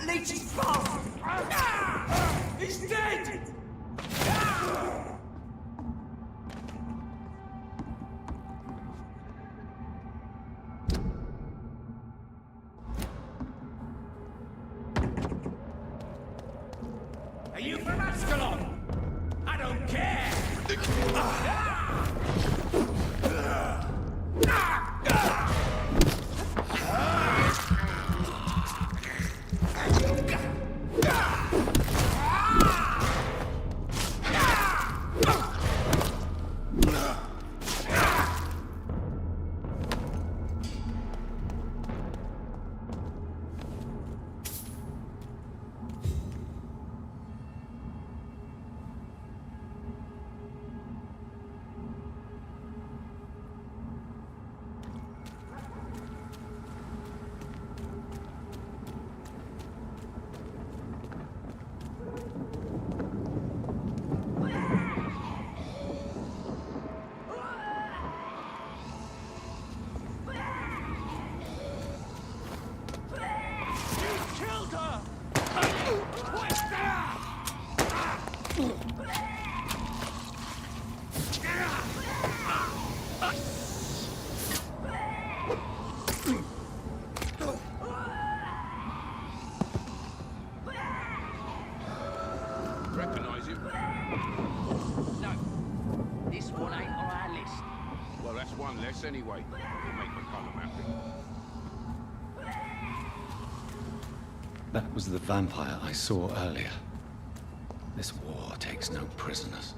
Leech is fast! He's dead! Are you from Ascalon? I don't care! Recognize him? No. This one ain't on our list. Well, that's one less anyway. It'll make McCullum happy. That was the vampire I saw earlier. This war takes no prisoners.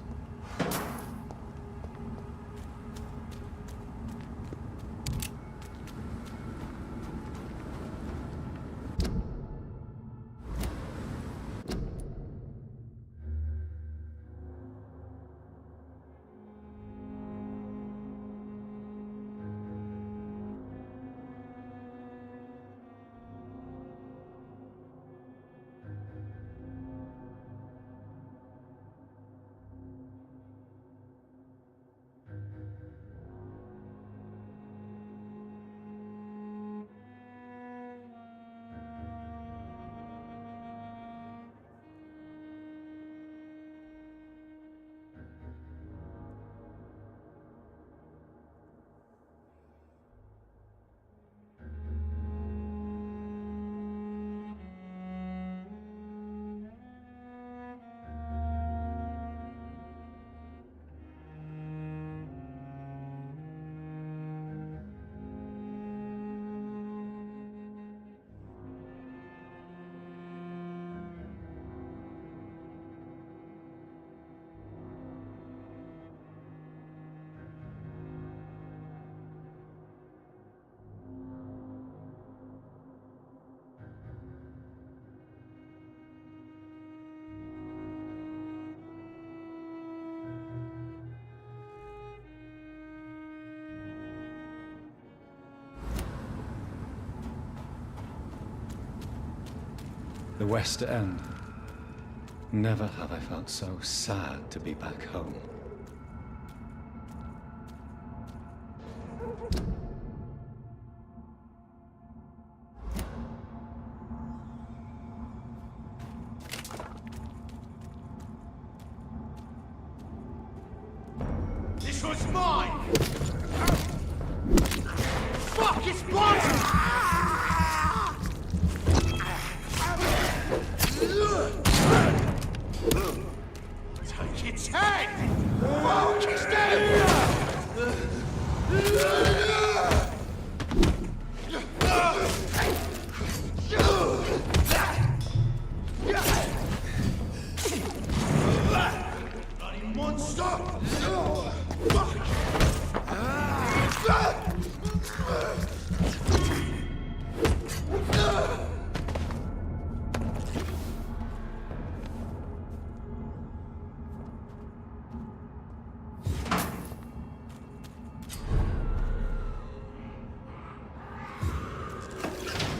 West End. Never have I felt so sad to be back home. This was mine! Fuck, it's mine! Take its head! Fuck, it's dead! Bloody monster! Fuck!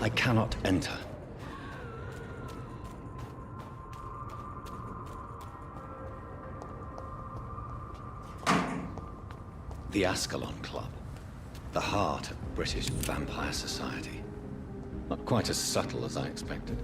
I cannot enter. The Ascalon Club. The heart of British vampire society. Not quite as subtle as I expected.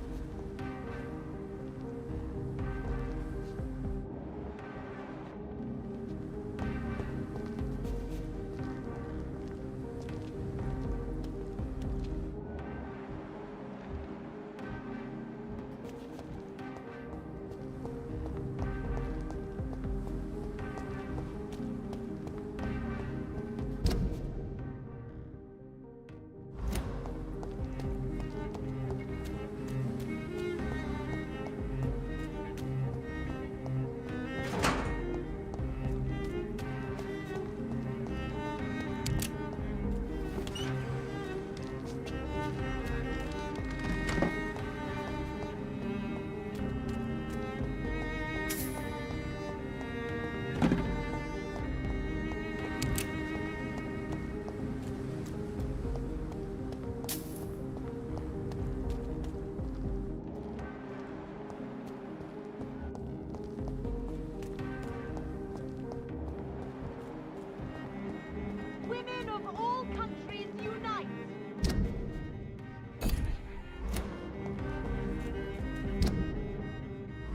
Women of all countries unite!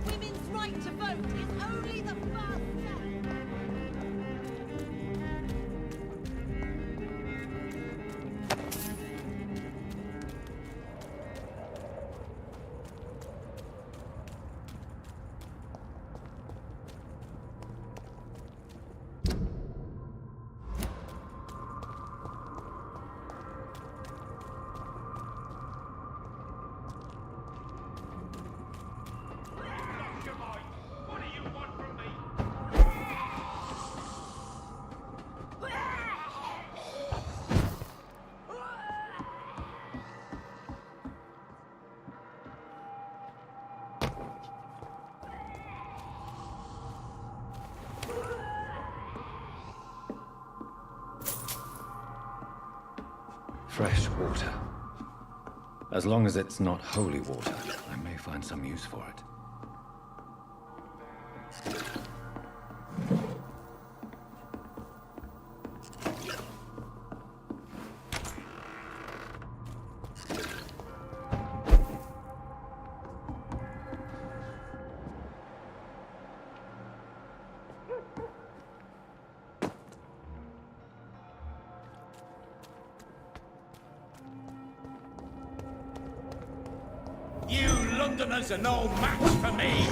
Women's right to vote is only the first step! What do you want from me? Fresh water. As long as it's not holy water, I may find some use for it. You Londoners are no match for me!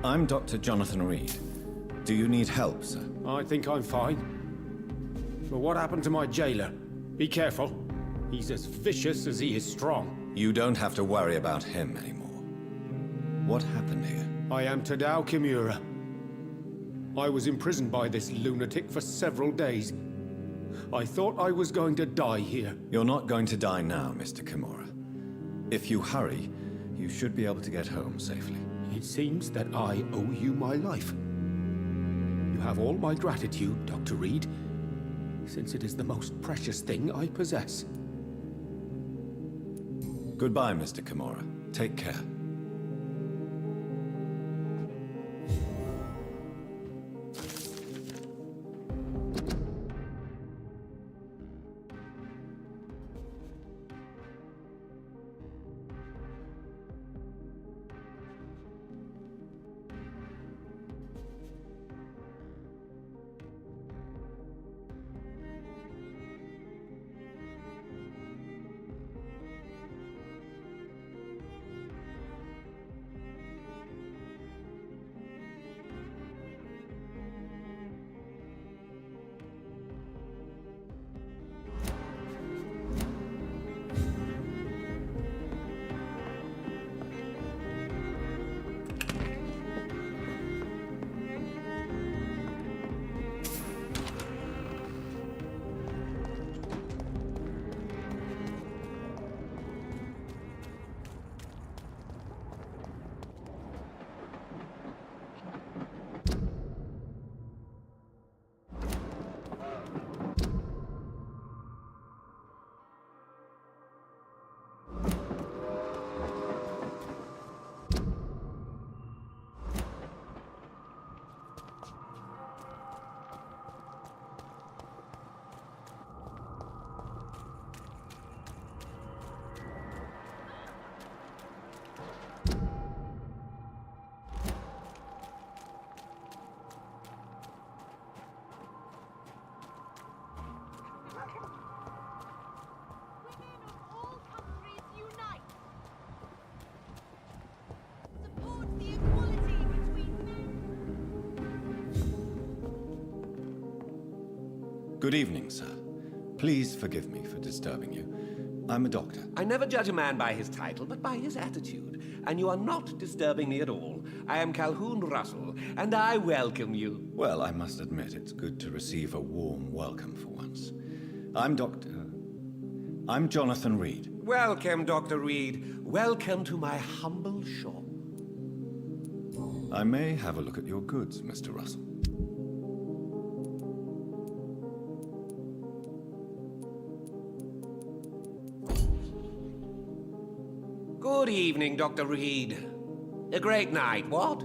I'm Dr. Jonathan Reed. Do you need help, sir? I think I'm fine. But what happened to my jailer? Be careful. He's as vicious as he is strong. You don't have to worry about him anymore. What happened here? I am Tadao Kimura. I was imprisoned by this lunatic for several days. I thought I was going to die here. You're not going to die now, Mr. Kimura. If you hurry, you should be able to get home safely. It seems that I owe you my life. You have all my gratitude, Dr. Reed, since it is the most precious thing I possess. Goodbye, Mr. Kimura. Take care. Good evening, sir. Please forgive me for disturbing you. I'm a doctor. I never judge a man by his title, but by his attitude. And you are not disturbing me at all. I am Calhoun Russell, and I welcome you. Well, I must admit it's good to receive a warm welcome for once. I'm Jonathan Reed. Welcome, Dr. Reed. Welcome to my humble shop. I may have a look at your goods, Mr. Russell. Good evening, Dr. Reed. A great night, what?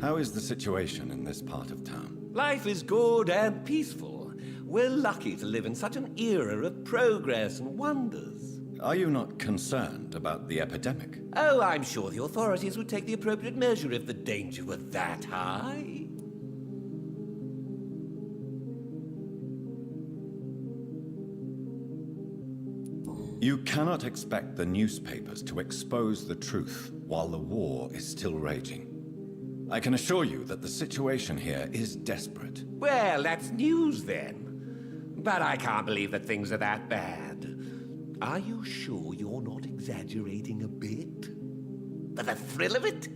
How is the situation in this part of town? Life is good and peaceful. We're lucky to live in such an era of progress and wonders. Are you not concerned about the epidemic? Oh, I'm sure the authorities would take the appropriate measure if the danger were that high. You cannot expect the newspapers to expose the truth while the war is still raging. I can assure you that the situation here is desperate. Well, that's news then. But I can't believe that things are that bad. Are you sure you're not exaggerating a bit? For the thrill of it?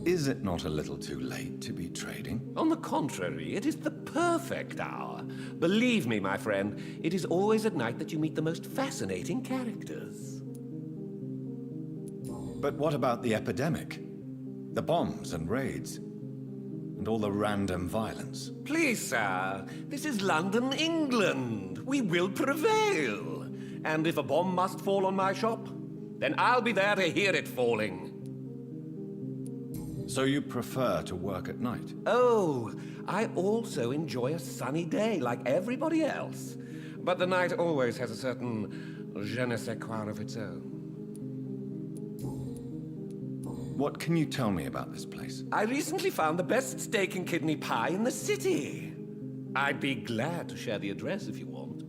Is it not a little too late to be trading? On the contrary, it is the perfect hour. Believe me, my friend, it is always at night that you meet the most fascinating characters. But what about the epidemic? The bombs and raids? And all the random violence? Please, sir, this is London, England. We will prevail. And if a bomb must fall on my shop, then I'll be there to hear it falling. So you prefer to work at night? Oh, I also enjoy a sunny day like everybody else. But the night always has a certain je ne sais quoi of its own. What can you tell me about this place? I recently found the best steak and kidney pie in the city. I'd be glad to share the address if you want.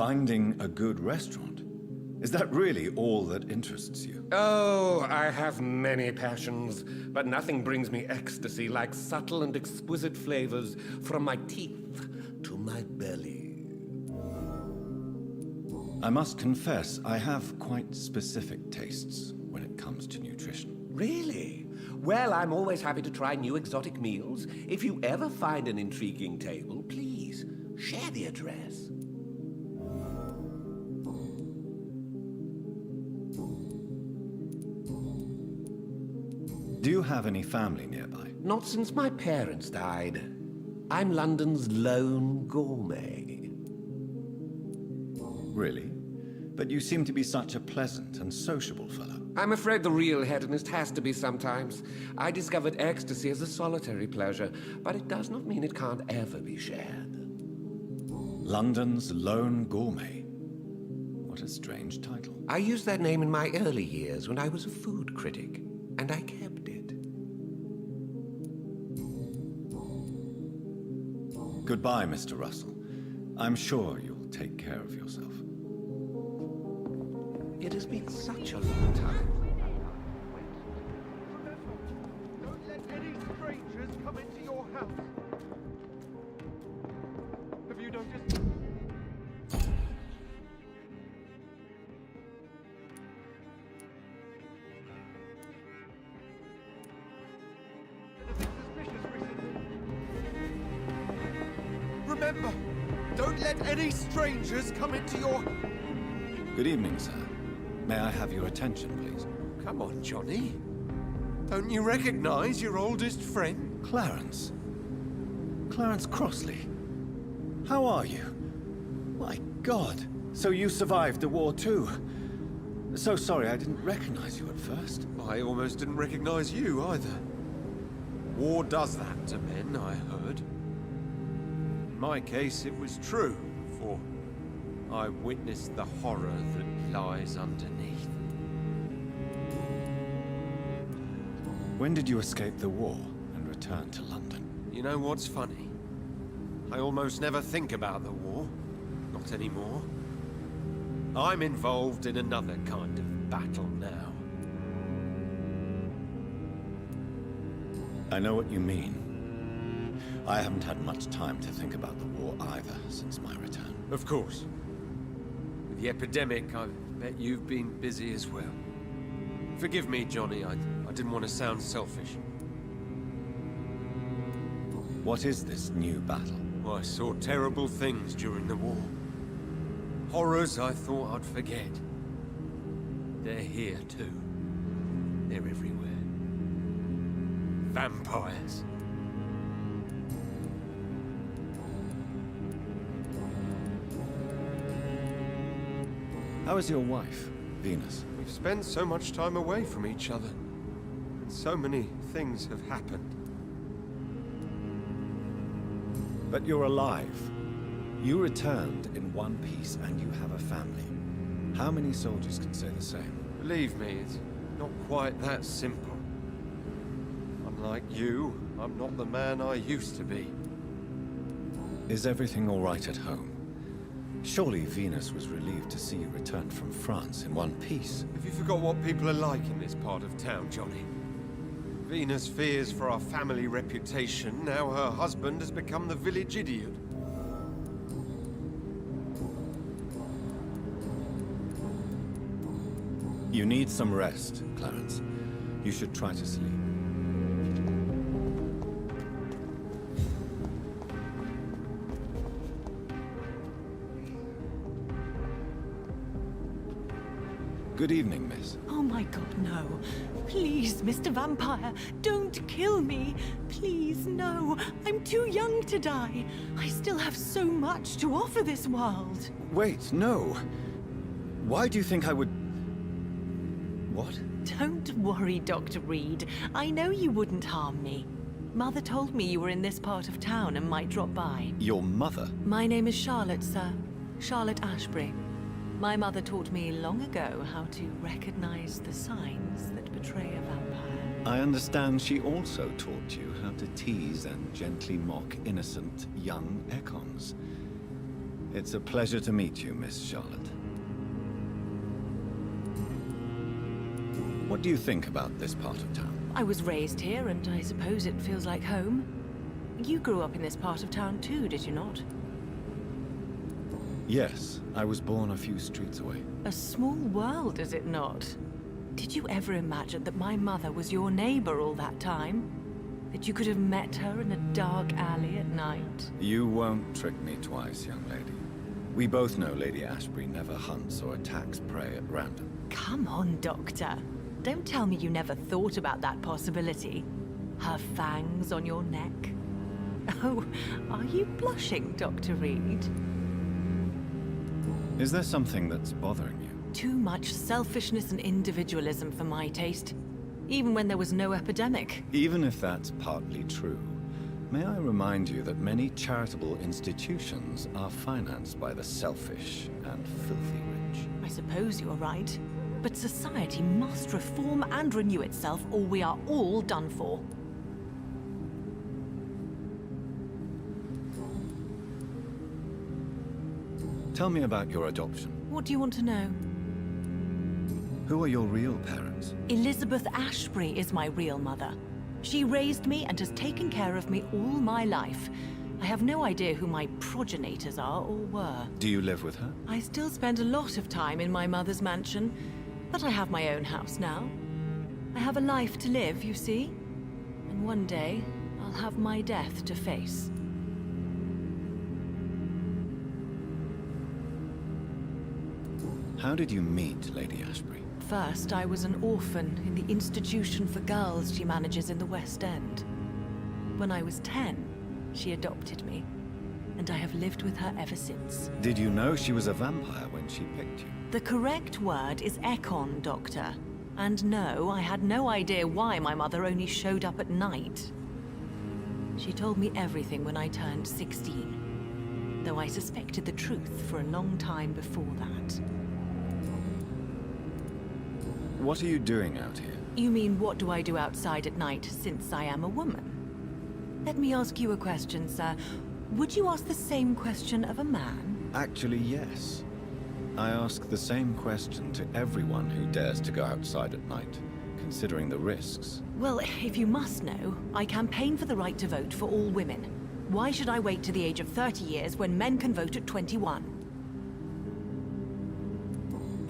Finding a good restaurant? Is that really all that interests you? Oh, I have many passions, but nothing brings me ecstasy like subtle and exquisite flavors from my teeth to my belly. I must confess, I have quite specific tastes when it comes to nutrition. Really? Well, I'm always happy to try new exotic meals. If you ever find an intriguing table, please share the address. Do you have any family nearby? Not since my parents died. I'm London's lone gourmet. Really? But you seem to be such a pleasant and sociable fellow. I'm afraid the real hedonist has to be sometimes. I discovered ecstasy as a solitary pleasure, but it does not mean it can't ever be shared. London's lone gourmet. What a strange title. I used that name in my early years when I was a food critic, and I kept it. Goodbye, Mr. Russell. I'm sure you'll take care of yourself. It has been such a long time. Don't let any strangers come into your house. Have you noticed? Anything suspicious recently? Remember, don't let any strangers come into your... Good evening, sir. May I have your attention, please? Come on, Johnny. Don't you recognize your oldest friend? Clarence. Clarence Crossley. How are you? My God. So you survived the war too. So sorry I didn't recognize you at first. I almost didn't recognize you either. War does that to men, I heard. In my case, it was true, for I witnessed the horror that lies underneath. When did you escape the war and return to London? You know what's funny? I almost never think about the war. Not anymore. I'm involved in another kind of battle now. I know what you mean. I haven't had much time to think about the war either since my return. Of course. With the epidemic, I bet you've been busy as well. Forgive me, Johnny, I didn't want to sound selfish. What is this new battle? I saw terrible things during the war. Horrors I thought I'd forget. They're here too. They're everywhere. Vampires. How is your wife, Venus? We've spent so much time away from each other. And so many things have happened. But you're alive. You returned in one piece and you have a family. How many soldiers can say the same? Believe me, it's not quite that simple. Unlike you, I'm not the man I used to be. Is everything all right at home? Surely Venus was relieved to see you return from France in one piece. Have you forgot what people are like in this part of town, Johnny? Venus fears for our family reputation. Now her husband has become the village idiot. You need some rest, Clarence. You should try to sleep. Good evening, miss. Oh my God, no. Please, Mr. Vampire, don't kill me. Please, no. I'm too young to die. I still have so much to offer this world. Wait, no. Why do you think I would... What? Don't worry, Dr. Reed. I know you wouldn't harm me. Mother told me you were in this part of town and might drop by. Your mother? My name is Charlotte, sir. Charlotte Ashbury. My mother taught me long ago how to recognize the signs that betray a vampire. I understand she also taught you how to tease and gently mock innocent young Ekons. It's a pleasure to meet you, Miss Charlotte. What do you think about this part of town? I was raised here, and I suppose it feels like home. You grew up in this part of town too, did you not? Yes, I was born a few streets away. A small world, is it not? Did you ever imagine that my mother was your neighbor all that time? That you could have met her in a dark alley at night? You won't trick me twice, young lady. We both know Lady Ashbury never hunts or attacks prey at random. Come on, Doctor. Don't tell me you never thought about that possibility. Her fangs on your neck. Oh, are you blushing, Dr. Reed? Is there something that's bothering you? Too much selfishness and individualism for my taste. Even when there was no epidemic. Even if that's partly true, may I remind you that many charitable institutions are financed by the selfish and filthy rich. I suppose you're right. But society must reform and renew itself, or we are all done for. Tell me about your adoption. What do you want to know? Who are your real parents? Elizabeth Ashbury is my real mother. She raised me and has taken care of me all my life. I have no idea who my progenitors are or were. Do you live with her? I still spend a lot of time in my mother's mansion, but I have my own house now. I have a life to live, you see. And one day, I'll have my death to face. How did you meet Lady Ashbury? First, I was an orphan in the institution for girls she manages in the West End. When I was 10, she adopted me, and I have lived with her ever since. Did you know she was a vampire when she picked you? The correct word is Ekon, Doctor. And no, I had no idea why my mother only showed up at night. She told me everything when I turned 16, though I suspected the truth for a long time before that. What are you doing out here? You mean, what do I do outside at night since I am a woman? Let me ask you a question, sir. Would you ask the same question of a man? Actually, yes. I ask the same question to everyone who dares to go outside at night, considering the risks. Well, if you must know, I campaign for the right to vote for all women. Why should I wait to the age of 30 years when men can vote at 21?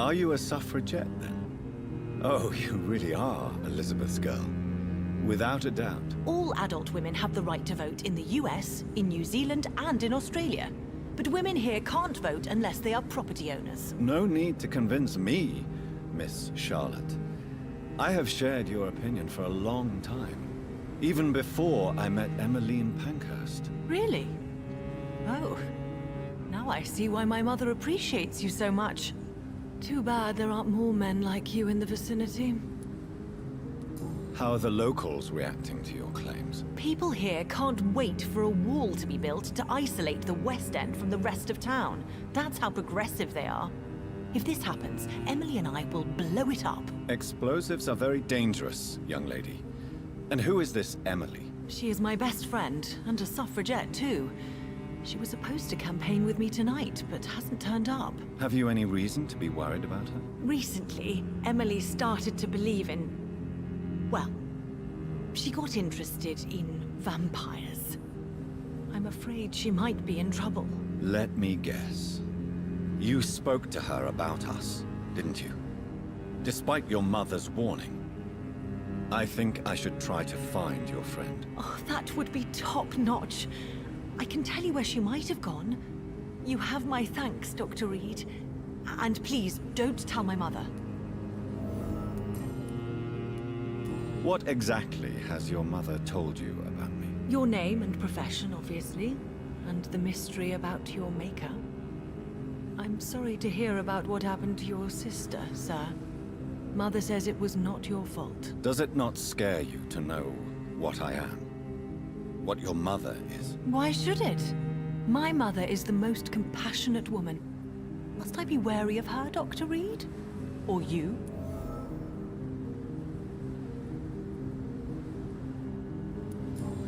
Are you a suffragette, then? Oh, you really are Elizabeth's girl. Without a doubt. All adult women have the right to vote in the US, in New Zealand, and in Australia. But women here can't vote unless they are property owners. No need to convince me, Miss Charlotte. I have shared your opinion for a long time. Even before I met Emmeline Pankhurst. Really? Oh. Now I see why my mother appreciates you so much. Too bad there aren't more men like you in the vicinity. How are the locals reacting to your claims? People here can't wait for a wall to be built to isolate the West End from the rest of town. That's how progressive they are. If this happens, Emily and I will blow it up. Explosives are very dangerous, young lady. And who is this Emily? She is my best friend, and a suffragette too. She was supposed to campaign with me tonight, but hasn't turned up. Have you any reason to be worried about her? Recently, Emily started to believe in... well, she got interested in vampires. I'm afraid she might be in trouble. Let me guess. You spoke to her about us, didn't you? Despite your mother's warning. I think I should try to find your friend. Oh, that would be top-notch. I can tell you where she might have gone. You have my thanks, Dr. Reed. And please, don't tell my mother. What exactly has your mother told you about me? Your name and profession, obviously. And the mystery about your maker. I'm sorry to hear about what happened to your sister, sir. Mother says it was not your fault. Does it not scare you to know what I am? What your mother is? Why should it? My mother is the most compassionate woman. Must I be wary of her, Dr. Reed? Or you?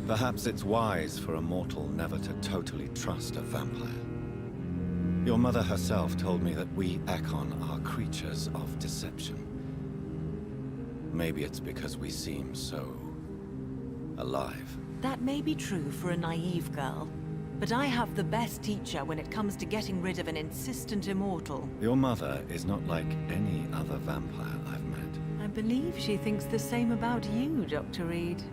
Perhaps it's wise for a mortal never to totally trust a vampire. Your mother herself told me that we Ekon are creatures of deception. Maybe it's because we seem so... alive. That may be true for a naive girl, but I have the best teacher when it comes to getting rid of an insistent immortal. Your mother is not like any other vampire I've met. I believe she thinks the same about you, Dr. Reed.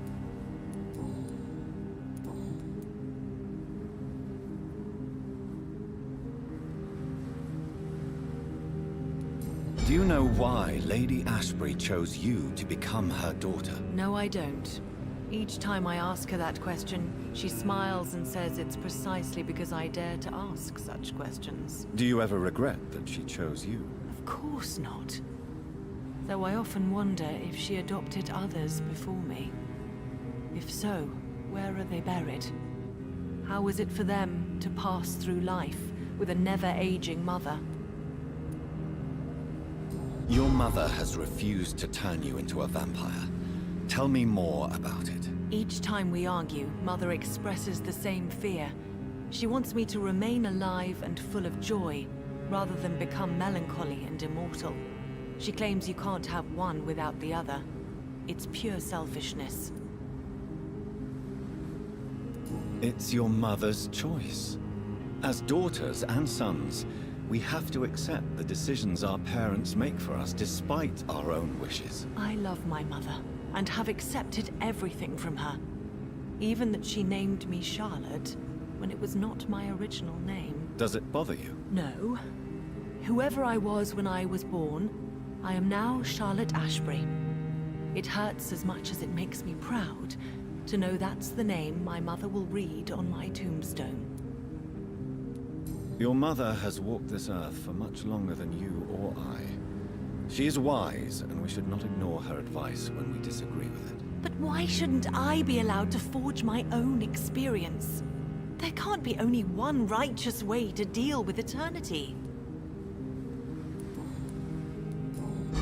Do you know why Lady Ashbury chose you to become her daughter? No, I don't. Each time I ask her that question, she smiles and says it's precisely because I dare to ask such questions. Do you ever regret that she chose you? Of course not. Though I often wonder if she adopted others before me. If so, where are they buried? How is it for them to pass through life with a never-aging mother? Your mother has refused to turn you into a vampire. Tell me more about it. Each time we argue, Mother expresses the same fear. She wants me to remain alive and full of joy, rather than become melancholy and immortal. She claims you can't have one without the other. It's pure selfishness. It's your mother's choice. As daughters and sons, we have to accept the decisions our parents make for us despite our own wishes. I love my mother, and have accepted everything from her. Even that she named me Charlotte, when it was not my original name. Does it bother you? No. Whoever I was when I was born, I am now Charlotte Ashbury. It hurts as much as it makes me proud to know that's the name my mother will read on my tombstone. Your mother has walked this earth for much longer than you or I. She is wise, and we should not ignore her advice when we disagree with it. But why shouldn't I be allowed to forge my own experience? There can't be only one righteous way to deal with eternity.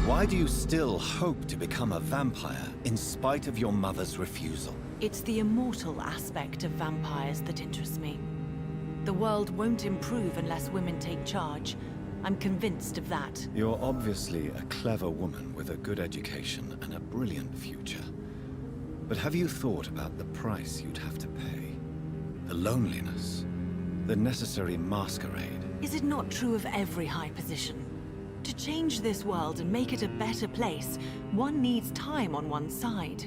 Why do you still hope to become a vampire in spite of your mother's refusal? It's the immortal aspect of vampires that interests me. The world won't improve unless women take charge. I'm convinced of that. You're obviously a clever woman with a good education and a brilliant future. But have you thought about the price you'd have to pay? The loneliness, the necessary masquerade. Is it not true of every high position? To change this world and make it a better place, one needs time on one's side.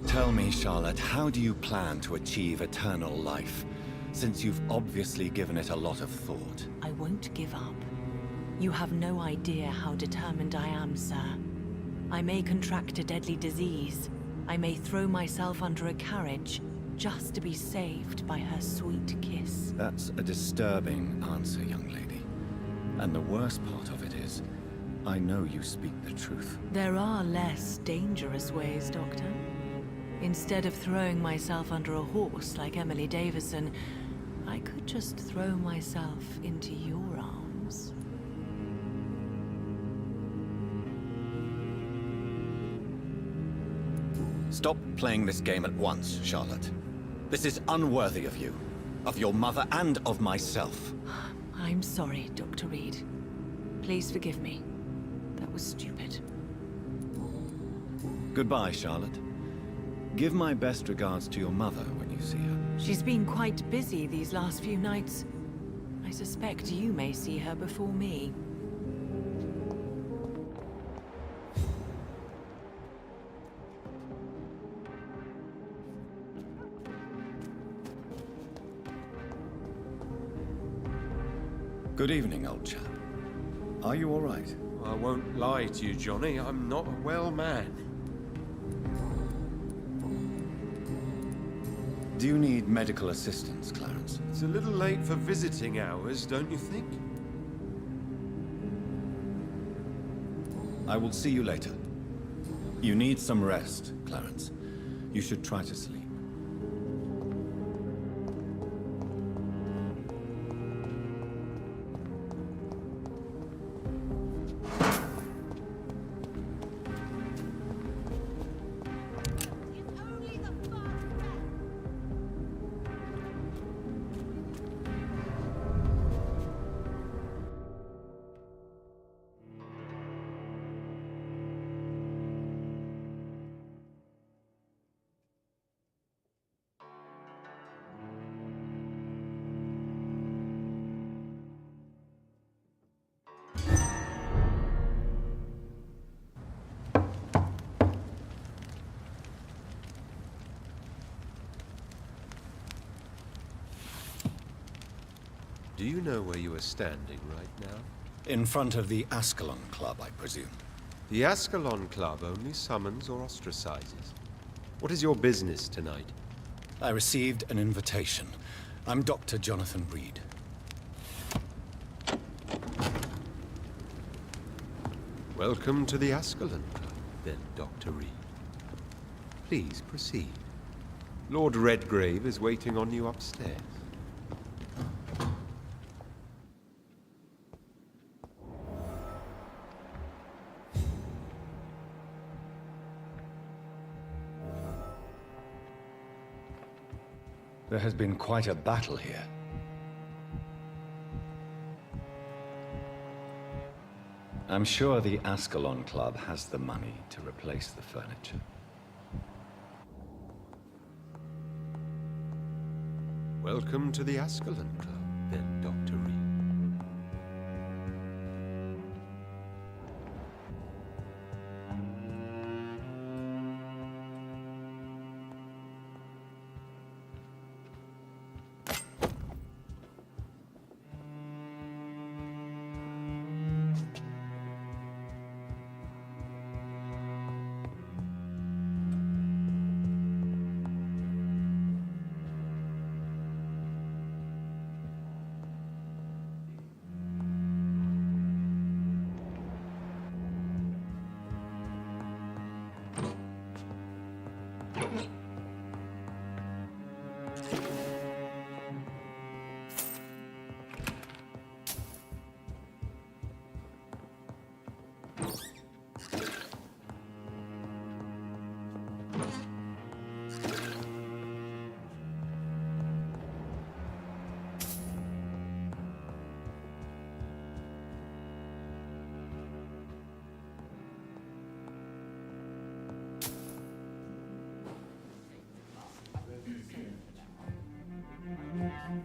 Tell me, Charlotte, how do you plan to achieve eternal life? Since you've obviously given it a lot of thought. I won't give up. You have no idea how determined I am, sir. I may contract a deadly disease. I may throw myself under a carriage, just to be saved by her sweet kiss. That's a disturbing answer, young lady. And the worst part of it is, I know you speak the truth. There are less dangerous ways, Doctor. Instead of throwing myself under a horse like Emily Davison, I could just throw myself into your arms. Stop playing this game at once, Charlotte. This is unworthy of you, of your mother, and of myself. I'm sorry, Dr. Reed. Please forgive me. That was stupid. Goodbye, Charlotte. Give my best regards to your mother when you see her. She's been quite busy these last few nights. I suspect you may see her before me. Good evening, old chap. Are you all right? I won't lie to you, Johnny. I'm not a well man. Do you need medical assistance, Clarence? It's a little late for visiting hours, don't you think? I will see you later. You need some rest, Clarence. You should try to sleep. Do you know where you are standing right now? In front of the Ascalon Club, I presume. The Ascalon Club only summons or ostracizes. What is your business tonight? I received an invitation. I'm Dr. Jonathan Reed. Welcome to the Ascalon Club, then, Dr. Reed. Please proceed. Lord Redgrave is waiting on you upstairs. There has been quite a battle here. I'm sure the Ascalon Club has the money to replace the furniture. Welcome to the Ascalon Club, then, Dr. Reed.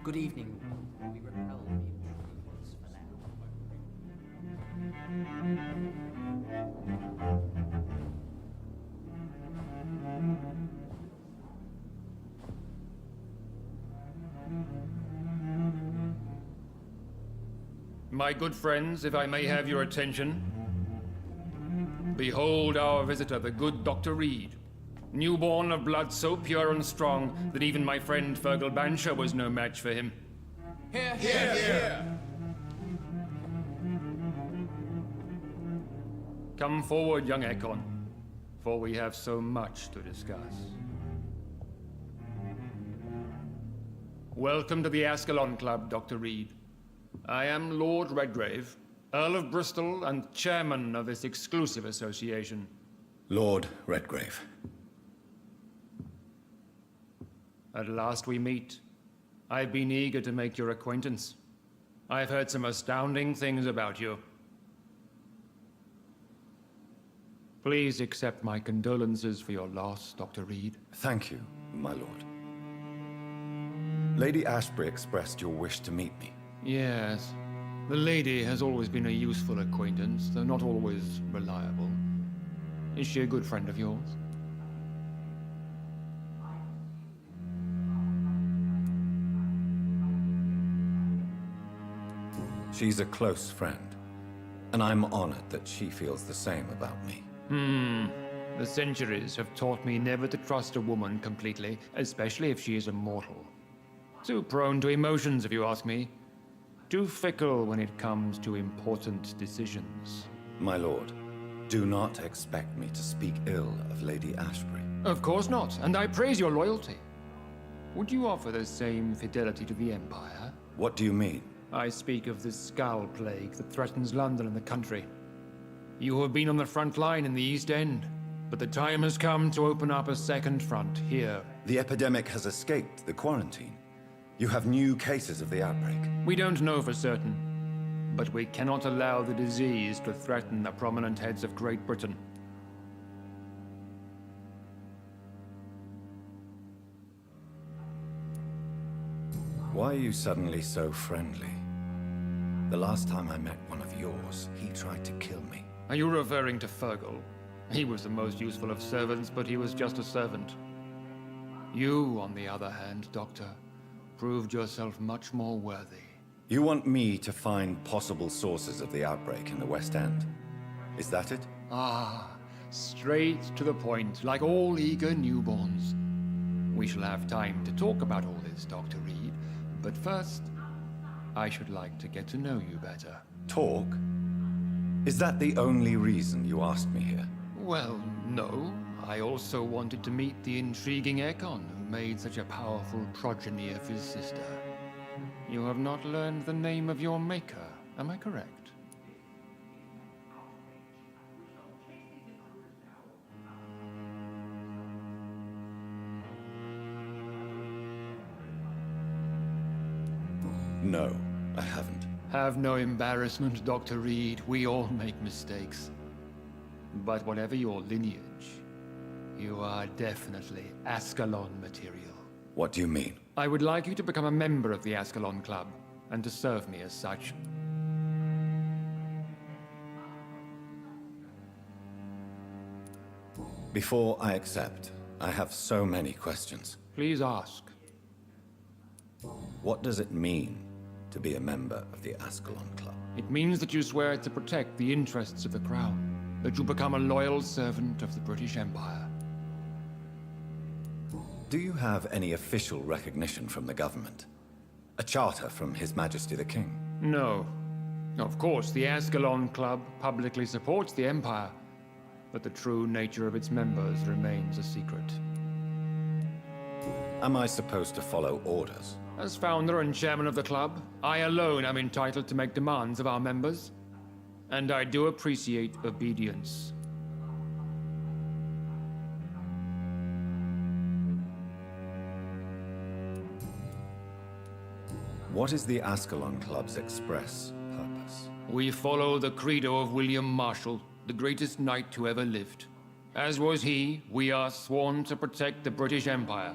Good evening. We repel the intruders for now. My good friends, if I may have your attention. Behold our visitor, the good Dr. Reed. Newborn of blood so pure and strong that even my friend Fergal Bansher was no match for him. Here, here, here! Come forward, young Ekon, for we have so much to discuss. Welcome to the Ascalon Club, Dr. Reed. I am Lord Redgrave, Earl of Bristol and chairman of this exclusive association. Lord Redgrave. At last we meet. I've been eager to make your acquaintance. I've heard some astounding things about you. Please accept my condolences for your loss, Dr. Reed. Thank you, my lord. Lady Ashbury expressed your wish to meet me. Yes. The lady has always been a useful acquaintance, though not always reliable. Is she a good friend of yours? She's a close friend, and I'm honored that she feels the same about me. The centuries have taught me never to trust a woman completely, especially if she is a mortal. Too prone to emotions, if you ask me. Too fickle when it comes to important decisions. My lord, do not expect me to speak ill of Lady Ashbury. Of course not, and I praise your loyalty. Would you offer the same fidelity to the Empire? What do you mean? I speak of the Skull Plague that threatens London and the country. You have been on the front line in the East End, but the time has come to open up a second front here. The epidemic has escaped the quarantine. You have new cases of the outbreak. We don't know for certain, but we cannot allow the disease to threaten the prominent heads of Great Britain. Why are you suddenly so friendly? The last time I met one of yours, he tried to kill me. Are you referring to Fergal? He was the most useful of servants, but he was just a servant. You, on the other hand, Doctor, proved yourself much more worthy. You want me to find possible sources of the outbreak in the West End? Is that it? Ah, straight to the point, like all eager newborns. We shall have time to talk about all this, Dr. Reed. But first, I should like to get to know you better. Talk? Is that the only reason you asked me here? Well, no. I also wanted to meet the intriguing Ekon, who made such a powerful progeny of his sister. You have not learned the name of your maker, am I correct? No, I haven't. Have no embarrassment, Dr. Reed. We all make mistakes. But whatever your lineage, you are definitely Ascalon material. What do you mean? I would like you to become a member of the Ascalon Club, and to serve me as such. Before I accept, I have so many questions. Please ask. What does it mean to be a member of the Ascalon Club? It means that you swear to protect the interests of the Crown, that you become a loyal servant of the British Empire. Do you have any official recognition from the government? A charter from His Majesty the King? No. Of course, the Ascalon Club publicly supports the Empire, but the true nature of its members remains a secret. Am I supposed to follow orders? As founder and chairman of the club, I alone am entitled to make demands of our members, and I do appreciate obedience. What is the Ascalon Club's express purpose? We follow the credo of William Marshall, the greatest knight who ever lived. As was he, we are sworn to protect the British Empire.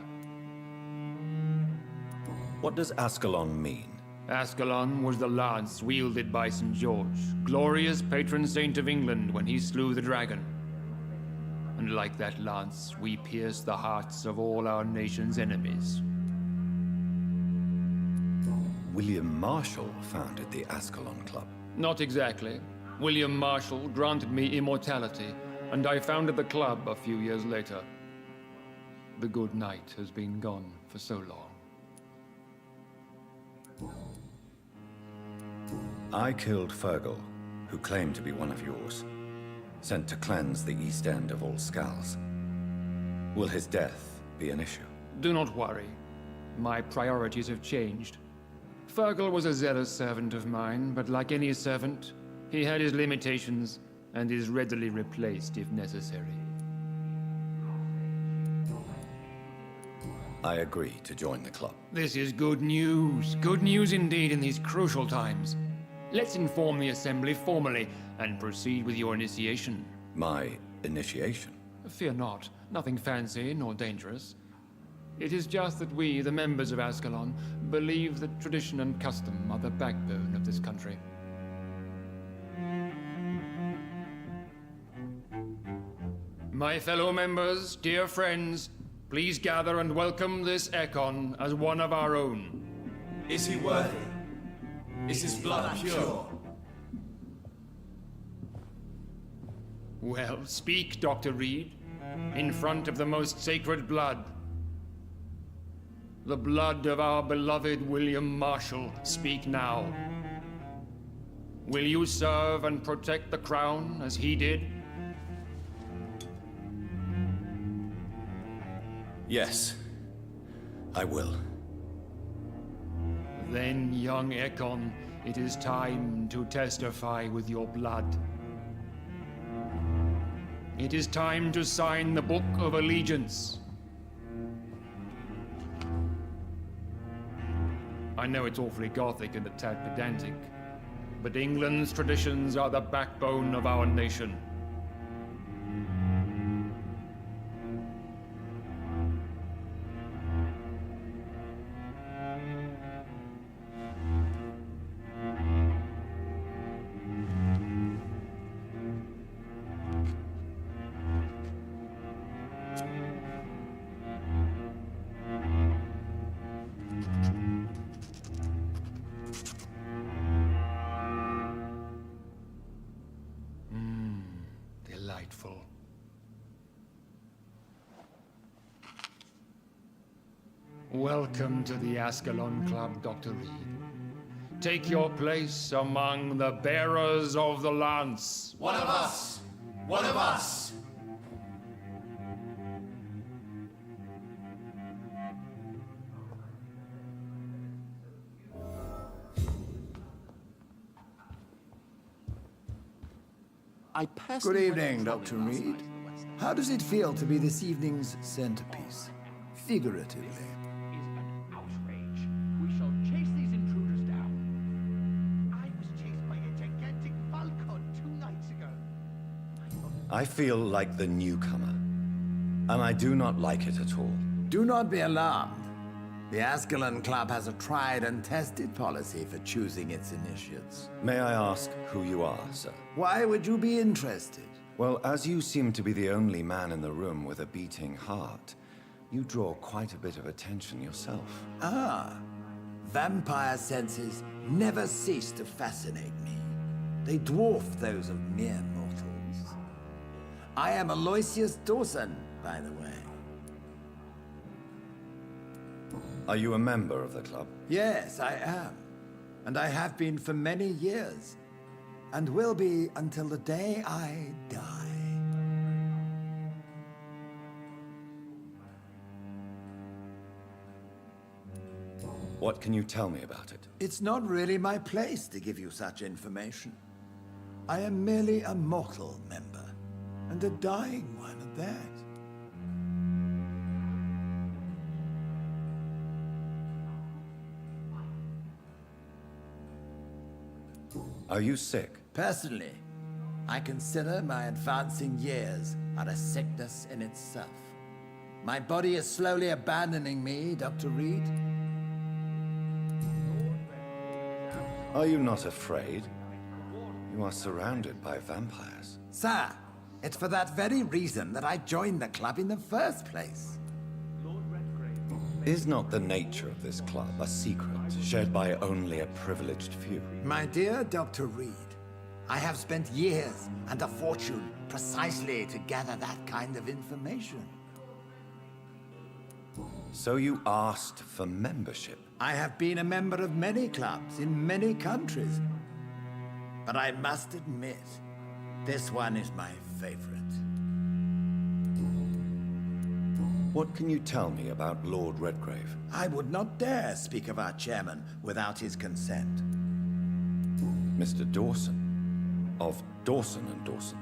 What does Ascalon mean? Ascalon was the lance wielded by St. George, glorious patron saint of England when he slew the dragon. And like that lance, we pierce the hearts of all our nation's enemies. William Marshall founded the Ascalon Club. Not exactly. William Marshall granted me immortality, and I founded the club a few years later. The good knight has been gone for so long. I killed Fergal, who claimed to be one of yours, sent to cleanse the East End of all Skulls. Will his death be an issue? Do not worry. My priorities have changed. Fergal was a zealous servant of mine, but like any servant, he had his limitations and is readily replaced if necessary. I agree to join the club. This is good news. Good news indeed in these crucial times. Let's inform the Assembly formally and proceed with your initiation. My initiation? Fear not. Nothing fancy nor dangerous. It is just that we, the members of Ascalon, believe that tradition and custom are the backbone of this country. My fellow members, dear friends, please gather and welcome this Ekon as one of our own. Is he worthy? Is his blood pure? Well, speak, Dr. Reed, in front of the most sacred blood. The blood of our beloved William Marshall, speak now. Will you serve and protect the crown as he did? Yes, I will. Then, young Ekon, it is time to testify with your blood. It is time to sign the Book of Allegiance. I know it's awfully gothic and a tad pedantic, but England's traditions are the backbone of our nation. delightful. Welcome to the Ascalon Club, Dr. Reed. Take your place among the bearers of the lance. One of us! One of us! Good evening, Dr. Reed. How does it feel to be this evening's centerpiece? Figuratively. Is an outrage. We shall chase these intruders down. I was chased by a gigantic falcon 2 nights ago. I feel like the newcomer, and I do not like it at all. Do not be alarmed. The Ascalon Club has a tried and tested policy for choosing its initiates. May I ask who you are, sir? Why would you be interested? Well, as you seem to be the only man in the room with a beating heart, you draw quite a bit of attention yourself. Ah, vampire senses never cease to fascinate me. They dwarf those of mere mortals. I am Aloysius Dawson, by the way. Are you a member of the club? Yes, I am. And I have been for many years. And will be until the day I die. What can you tell me about it? It's not really my place to give you such information. I am merely a mortal member, and a dying one at that. Are you sick? Personally, I consider my advancing years are a sickness in itself. My body is slowly abandoning me, Dr. Reed. Are you not afraid? You are surrounded by vampires. Sir, it's for that very reason that I joined the club in the first place. Is not the nature of this club a secret shared by only a privileged few? My dear Dr. Reed, I have spent years and a fortune precisely to gather that kind of information. So you asked for membership? I have been a member of many clubs in many countries. But I must admit, this one is my favorite. What can you tell me about Lord Redgrave? I would not dare speak of our chairman without his consent. Mr. Dawson, of Dawson and Dawson,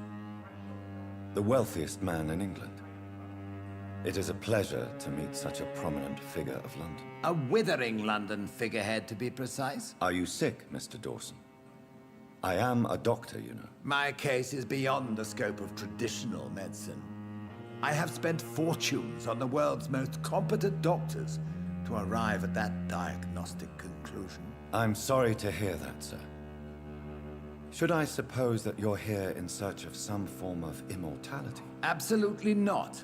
the wealthiest man in England. It is a pleasure to meet such a prominent figure of London. A withering London figurehead, to be precise. Are you sick, Mr. Dawson? I am a doctor, you know. My case is beyond the scope of traditional medicine. I have spent fortunes on the world's most competent doctors to arrive at that diagnostic conclusion. I'm sorry to hear that, sir. Should I suppose that you're here in search of some form of immortality? Absolutely not.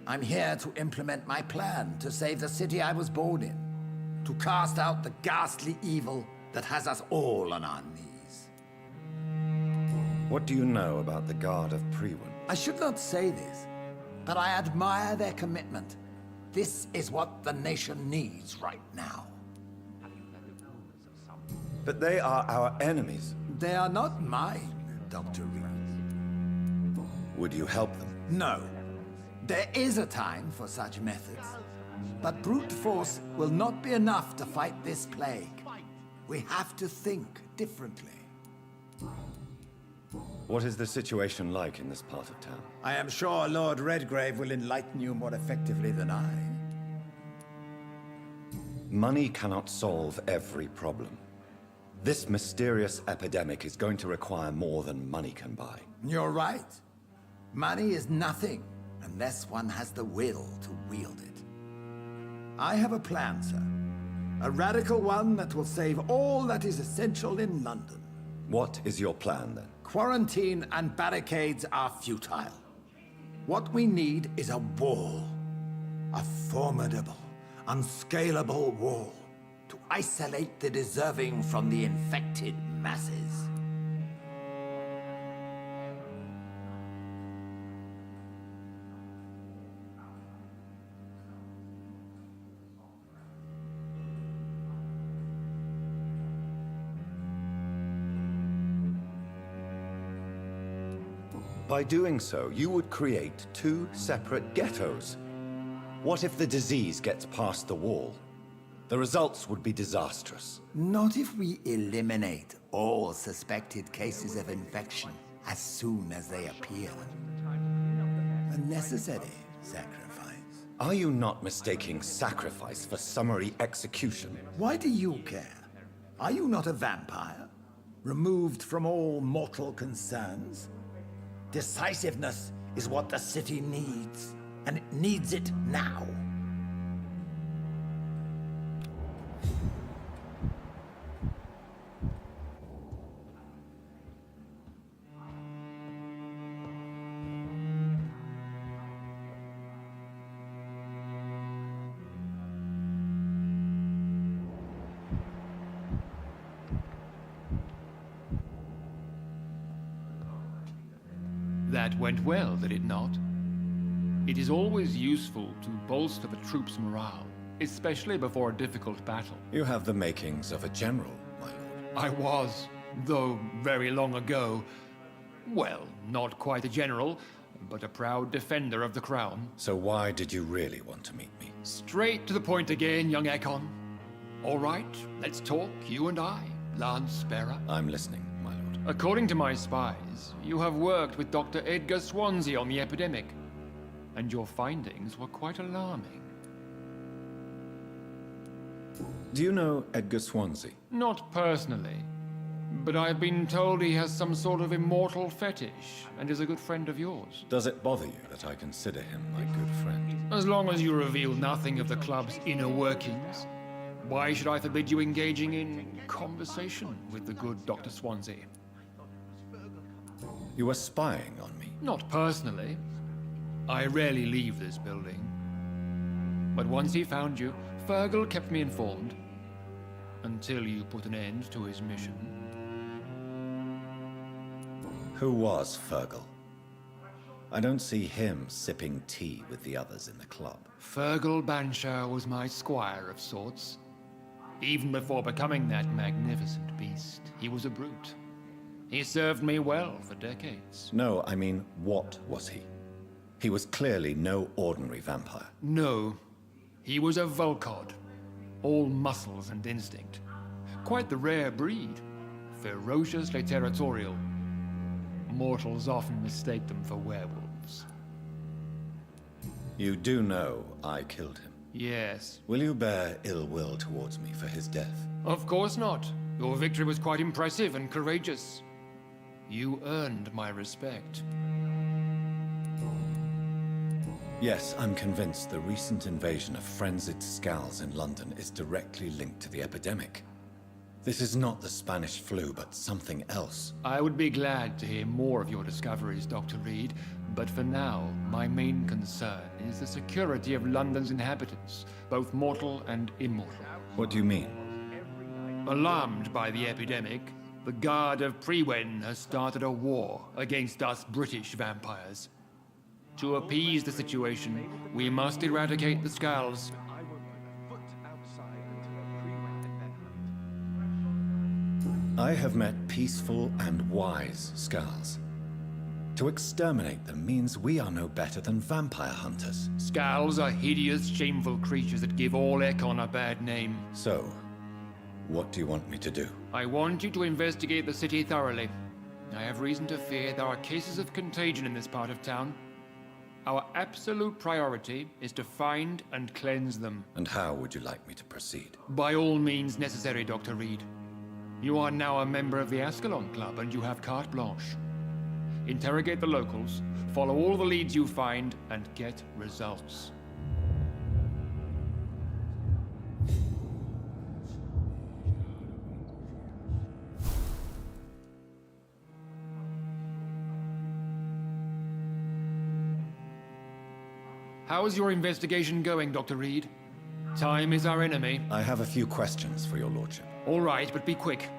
I'm here to implement my plan to save the city I was born in. To cast out the ghastly evil that has us all on our knees. What do you know about the Guard of Prewin? I should not say this, but I admire their commitment. This is what the nation needs right now. But they are our enemies. They are not mine, Dr. Reed. Would you help them? No. There is a time for such methods. But brute force will not be enough to fight this plague. We have to think differently. What is the situation like in this part of town? I am sure Lord Redgrave will enlighten you more effectively than I. Money cannot solve every problem. This mysterious epidemic is going to require more than money can buy. You're right. Money is nothing unless one has the will to wield it. I have a plan, sir. A radical one that will save all that is essential in London. What is your plan, then? Quarantine and barricades are futile. What we need is a wall. A formidable, unscalable wall to isolate the deserving from the infected masses. By doing so, you would create two separate ghettos. What if the disease gets past the wall? The results would be disastrous. Not if we eliminate all suspected cases of infection as soon as they appear. A necessary sacrifice. Are you not mistaking sacrifice for summary execution? Why do you care? Are you not a vampire? Removed from all mortal concerns? Decisiveness is what the city needs, and it needs it now. That went well, did it not? It is always useful to bolster the troops' morale, especially before a difficult battle. You have the makings of a general, my lord. I was, though very long ago. Well, not quite a general, but a proud defender of the crown. So why did you really want to meet me? Straight to the point again, young Ekon. All right, let's talk, you and I, Lance Sparrow. I'm listening, my lord. According to my spies, you have worked with Dr. Edgar Swansea on the epidemic, and your findings were quite alarming. Do you know Edgar Swansea? Not personally, but I've been told he has some sort of immortal fetish and is a good friend of yours. Does it bother you that I consider him my good friend? As long as you reveal nothing of the club's inner workings, why should I forbid you engaging in conversation with the good Dr. Swansea? You were spying on me? Not personally. I rarely leave this building. But once he found you, Fergal kept me informed. Until you put an end to his mission. Who was Fergal? I don't see him sipping tea with the others in the club. Fergal Banshire was my squire of sorts. Even before becoming that magnificent beast, he was a brute. He served me well for decades. No, I mean, what was he? He was clearly no ordinary vampire. No, he was a Volcod. All muscles and instinct. Quite the rare breed. Ferociously territorial. Mortals often mistake them for werewolves. You do know I killed him? Yes. Will you bear ill will towards me for his death? Of course not. Your victory was quite impressive and courageous. You earned my respect. Yes, I'm convinced the recent invasion of frenzied Skulls in London is directly linked to the epidemic. This is not the Spanish flu, but something else. I would be glad to hear more of your discoveries, Dr. Reed, but for now, my main concern is the security of London's inhabitants, both mortal and immortal. What do you mean? Alarmed by the epidemic, the Guard of Prewen has started a war against us British vampires. To appease the situation, we must eradicate the Skulls. I won't put a foot outside until a Freeman had their hunt. I have met peaceful and wise Skulls. To exterminate them means we are no better than vampire hunters. Skulls are hideous, shameful creatures that give all Ekon a bad name. So, what do you want me to do? I want you to investigate the city thoroughly. I have reason to fear there are cases of contagion in this part of town. Our absolute priority is to find and cleanse them. And how would you like me to proceed? By all means necessary, Dr. Reed. You are now a member of the Ascalon Club and you have carte blanche. Interrogate the locals, follow all the leads you find, and get results. How is your investigation going, Dr. Reed? Time is our enemy. I have a few questions for your lordship. All right, but be quick.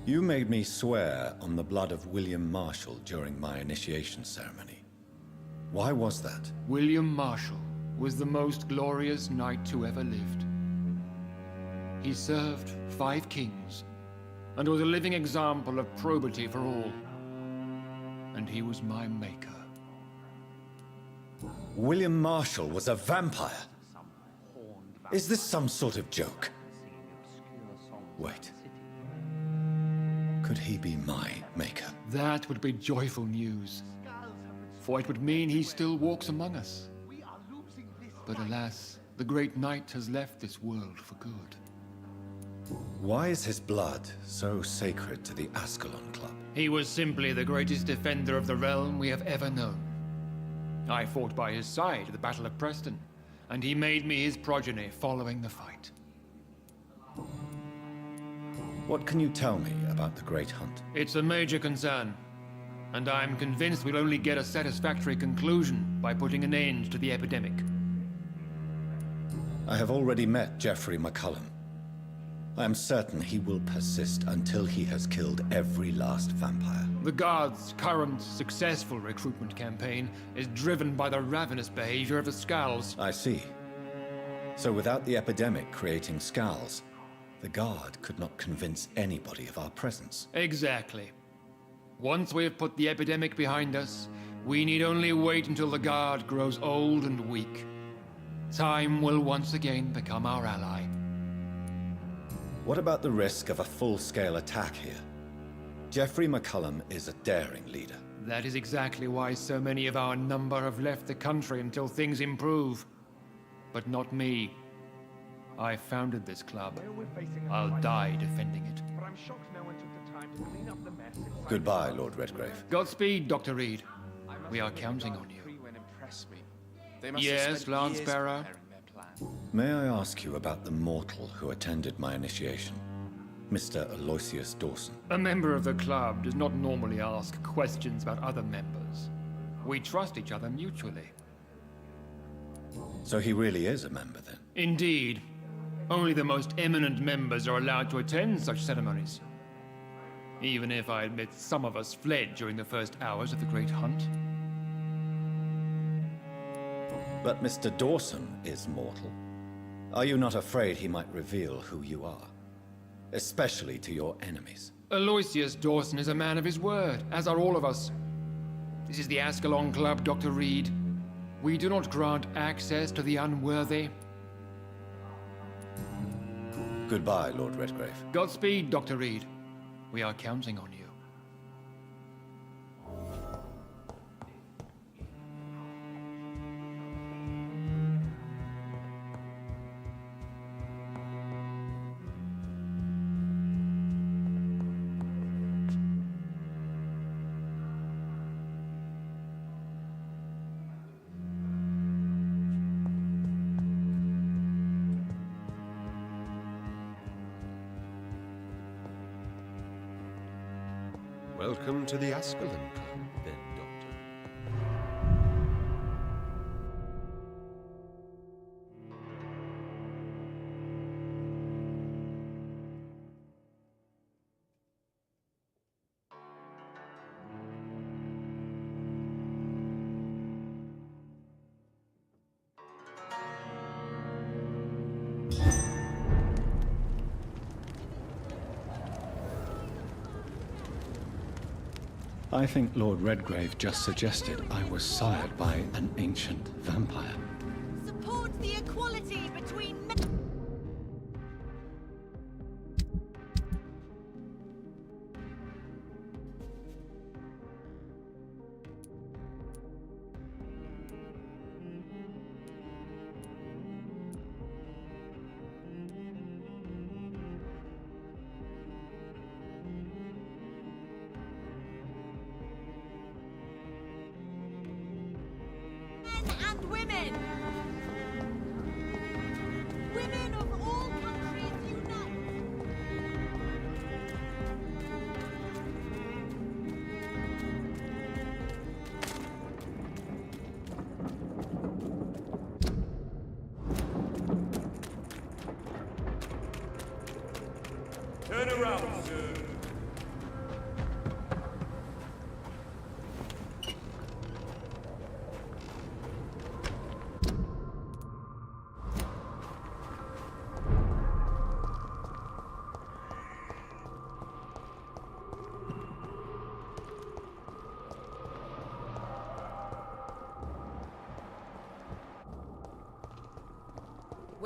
You made me swear on the blood of William Marshall during my initiation ceremony. Why was that? William Marshall was the most glorious knight who ever lived. He served 5 kings, and was a living example of probity for all. and he was my maker. William Marshall was a vampire? Is this some sort of joke? Wait. Could he be my maker? That would be joyful news, for it would mean he still walks among us. But alas, the great knight has left this world for good. Why is his blood so sacred to the Ascalon Club? He was simply the greatest defender of the realm we have ever known. I fought by his side at the Battle of Preston, and he made me his progeny following the fight. What can you tell me about the Great Hunt? It's a major concern, and I'm convinced we'll only get a satisfactory conclusion by putting an end to the epidemic. I have already met Geoffrey McCullum. I am certain he will persist until he has killed every last vampire. The Guard's current successful recruitment campaign is driven by the ravenous behavior of the Skulls. I see. So without the epidemic creating Skulls, the Guard could not convince anybody of our presence. Exactly. Once we have put the epidemic behind us, we need only wait until the Guard grows old and weak. Time will once again become our ally. What about the risk of a full-scale attack here? Geoffrey McCullum is a daring leader. That is exactly why so many of our number have left the country until things improve. But not me. I founded this club. I'll die defending it. But I'm shocked no one took the time to clean up the mess inside. Goodbye, Lord Redgrave. Godspeed, Dr. Reed. We are counting on you. Yes, Lance Sparrow? May I ask you about the mortal who attended my initiation? Mr. Aloysius Dawson. A member of the club does not normally ask questions about other members. We trust each other mutually. So he really is a member, then? Indeed. Only the most eminent members are allowed to attend such ceremonies. Even if I admit some of us fled during the first hours of the Great Hunt. But Mr. Dawson is mortal. Are you not afraid he might reveal who you are? Especially to your enemies. Aloysius Dawson is a man of his word, as are all of us. This is the Ascalon Club, Dr. Reed. We do not grant access to the unworthy. Goodbye, Lord Redgrave. Godspeed, Dr. Reed. We are counting on you. Welcome to the Ascalon Club, then, Doctor. I think Lord Redgrave just suggested I was sired by an ancient vampire. Support the equality between men. And women! Women of all countries unite! Turn around, sir.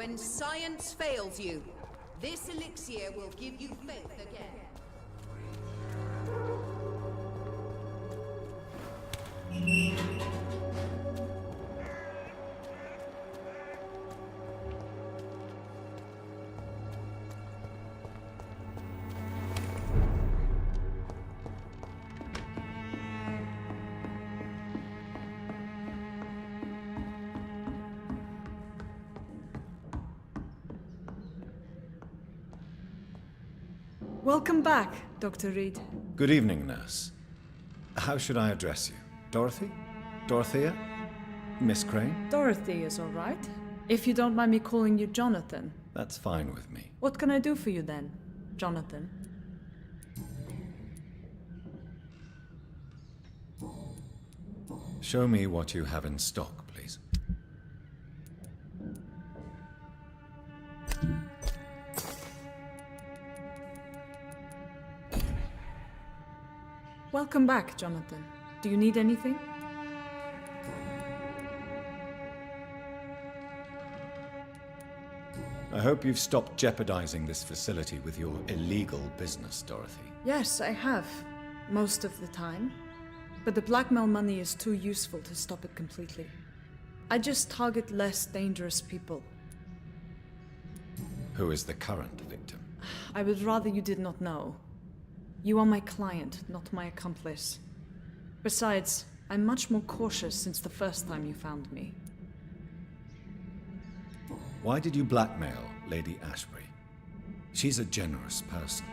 When science fails you, this elixir will give you faith again. Welcome back, Dr. Reed. Good evening, nurse. How should I address you? Dorothy? Dorothea? Miss Crane? Dorothy is all right. If you don't mind me calling you Jonathan. That's fine with me. What can I do for you then, Jonathan? Show me what you have in stock, please. Welcome back, Jonathan. Do you need anything? I hope you've stopped jeopardizing this facility with your illegal business, Dorothy. Yes, I have. Most of the time. But the blackmail money is too useful to stop it completely. I just target less dangerous people. Who is the current victim? I would rather you did not know. You are my client, not my accomplice. Besides, I'm much more cautious since the first time you found me. Why did you blackmail Lady Ashbury? She's a generous person.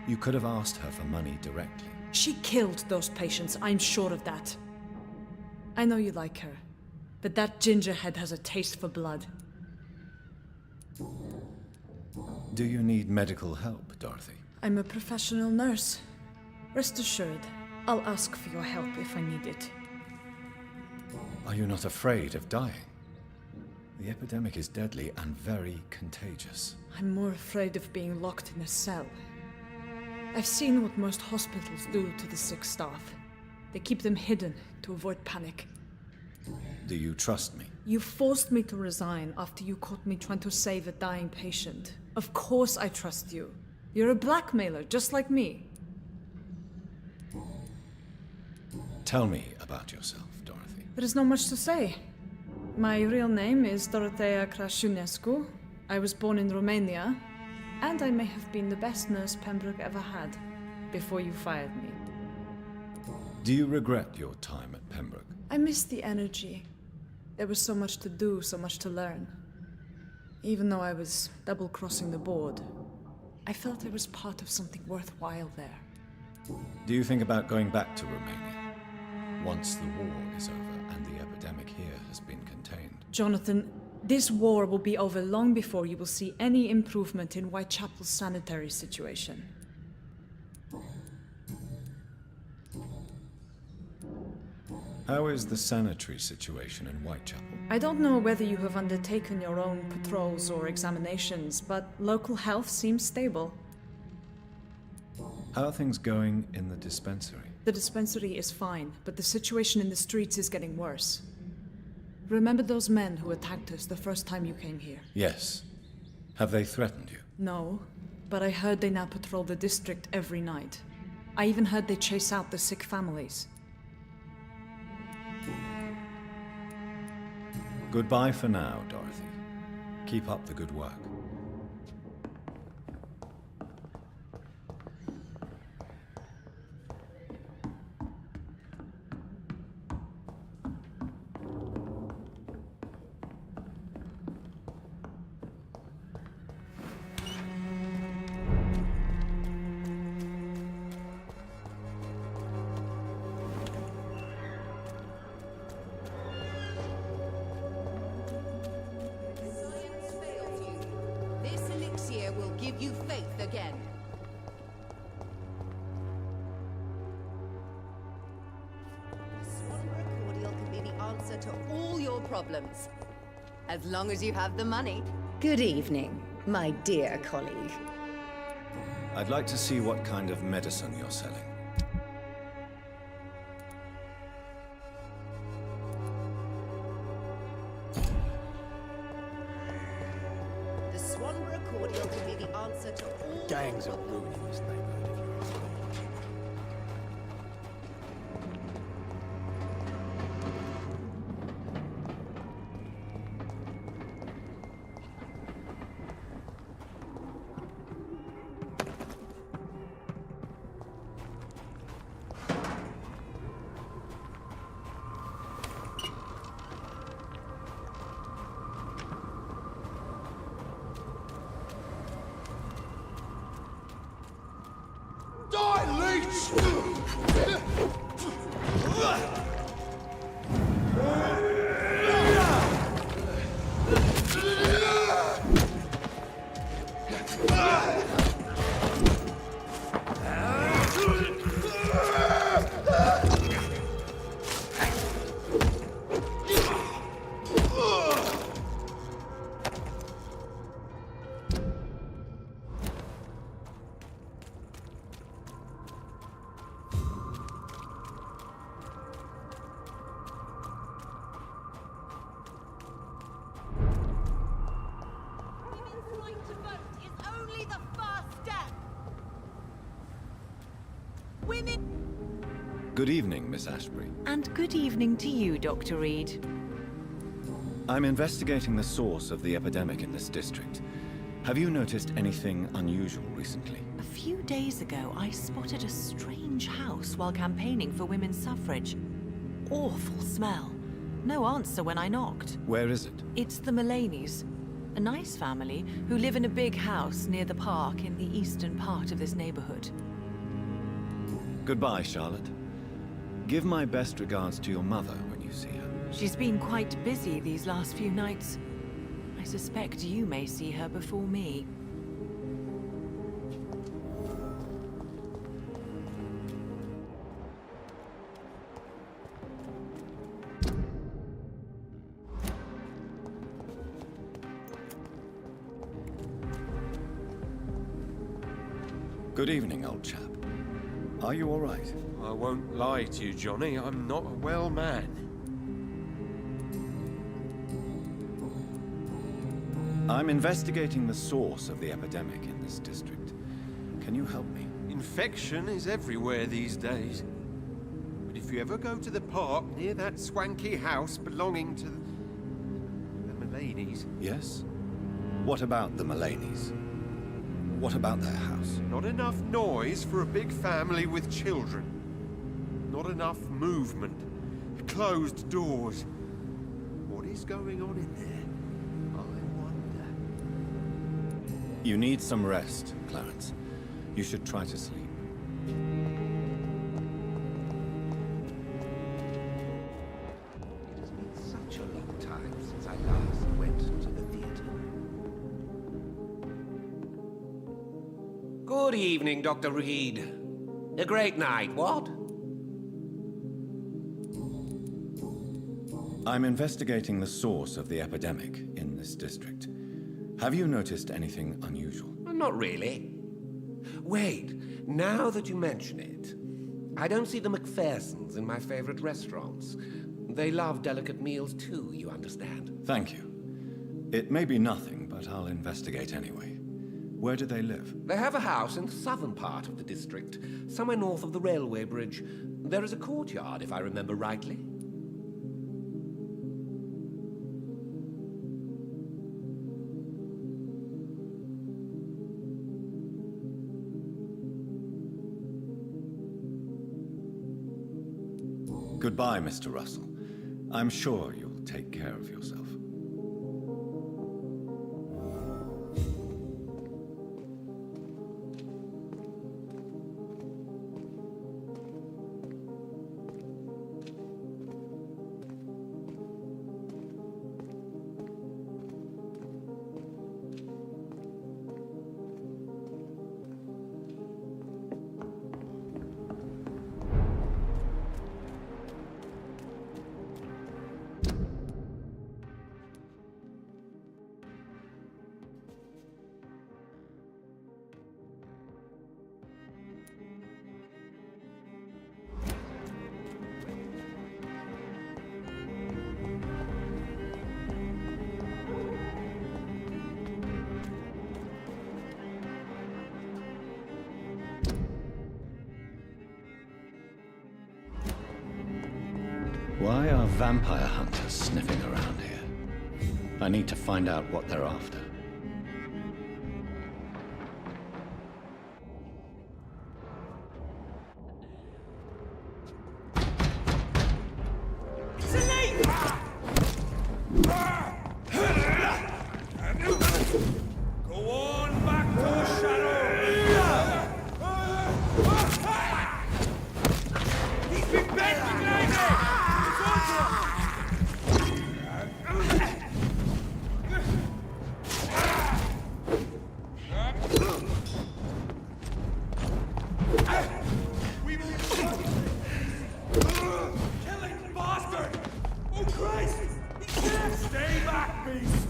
You could have asked her for money directly. She killed those patients, I'm sure of that. I know you like her, but that gingerhead has a taste for blood. Do you need medical help, Dorothy? I'm a professional nurse. Rest assured, I'll ask for your help if I need it. Are you not afraid of dying? The epidemic is deadly and very contagious. I'm more afraid of being locked in a cell. I've seen what most hospitals do to the sick staff. They keep them hidden to avoid panic. Do you trust me? You forced me to resign after you caught me trying to save a dying patient. Of course I trust you. You're a blackmailer, just like me. Tell me about yourself, Dorothy. There is not much to say. My real name is Dorothea Crasiunescu. I was born in Romania, and I may have been the best nurse Pembroke ever had, before you fired me. Do you regret your time at Pembroke? I missed the energy. There was so much to do, so much to learn. Even though I was double-crossing the board, I felt I was part of something worthwhile there. Do you think about going back to Romania once the war is over and the epidemic here has been contained? Jonathan, this war will be over long before you will see any improvement in Whitechapel's sanitary situation. How is the sanitary situation in Whitechapel? I don't know whether you have undertaken your own patrols or examinations, but local health seems stable. How are things going in the dispensary? The dispensary is fine, but the situation in the streets is getting worse. Remember those men who attacked us the first time you came here? Yes. Have they threatened you? No, but I heard they now patrol the district every night. I even heard they chase out the sick families. Goodbye for now, Dorothy. Keep up the good work. Will give you faith again. Swanborough cordial can be the answer to all your problems. As long as you have the money. Good evening, my dear colleague. I'd like to see what kind of medicine you're selling. Gangs are ruining this neighborhood, if you ask me. Women's right to vote is only the first step. Women... Good evening, Miss Ashbury. And good evening to you, Dr. Reed. I'm investigating the source of the epidemic in this district. Have you noticed anything unusual recently? A few days ago, I spotted a strange house while campaigning for women's suffrage. Awful smell. No answer when I knocked. Where is it? It's the Mullaneys, a nice family who live in a big house near the park in the eastern part of this neighborhood. Goodbye, Charlotte. Give my best regards to your mother when you see her. She's been quite busy these last few nights. I suspect you may see her before me. Good evening, old chap. Are you all right? I won't lie to you, Johnny. I'm not a well man. I'm investigating the source of the epidemic in this district. Can you help me? Infection is everywhere these days. But if you ever go to the park near that swanky house belonging to the Mullaneys... Yes? What about the Mullaneys? What about their house? Not enough noise for a big family with children. Not enough movement. Closed doors. What is going on in there? I wonder. You need some rest, Clarence. You should try to sleep. It has been such a long time since I last went to the theater. Good evening, Dr. Reed. A great night, what? I'm investigating the source of the epidemic in this district. Have you noticed anything unusual? Not really. Wait, now that you mention it, I don't see the McPhersons in my favorite restaurants. They love delicate meals too, you understand. Thank you. It may be nothing, but I'll investigate anyway. Where do they live? They have a house in the southern part of the district, somewhere north of the railway bridge. There is a courtyard, if I remember rightly. Goodbye, Mr. Russell. I'm sure you'll take care of yourself. Why are vampire hunters sniffing around here? I need to find out what they're after. Go on back to the shadows! He's been bent behind it! It's onto Killing bastard! Oh Christ! He's dead! Stay back, beast!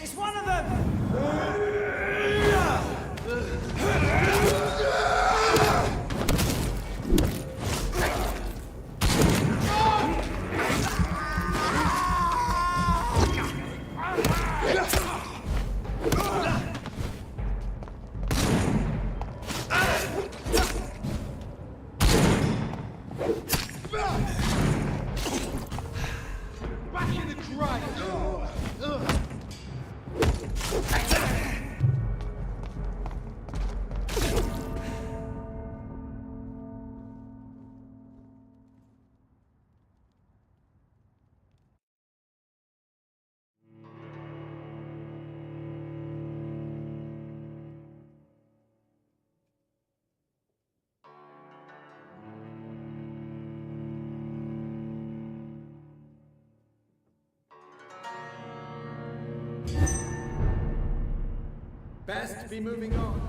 It's one of them! Back in the grind! Best be moving on.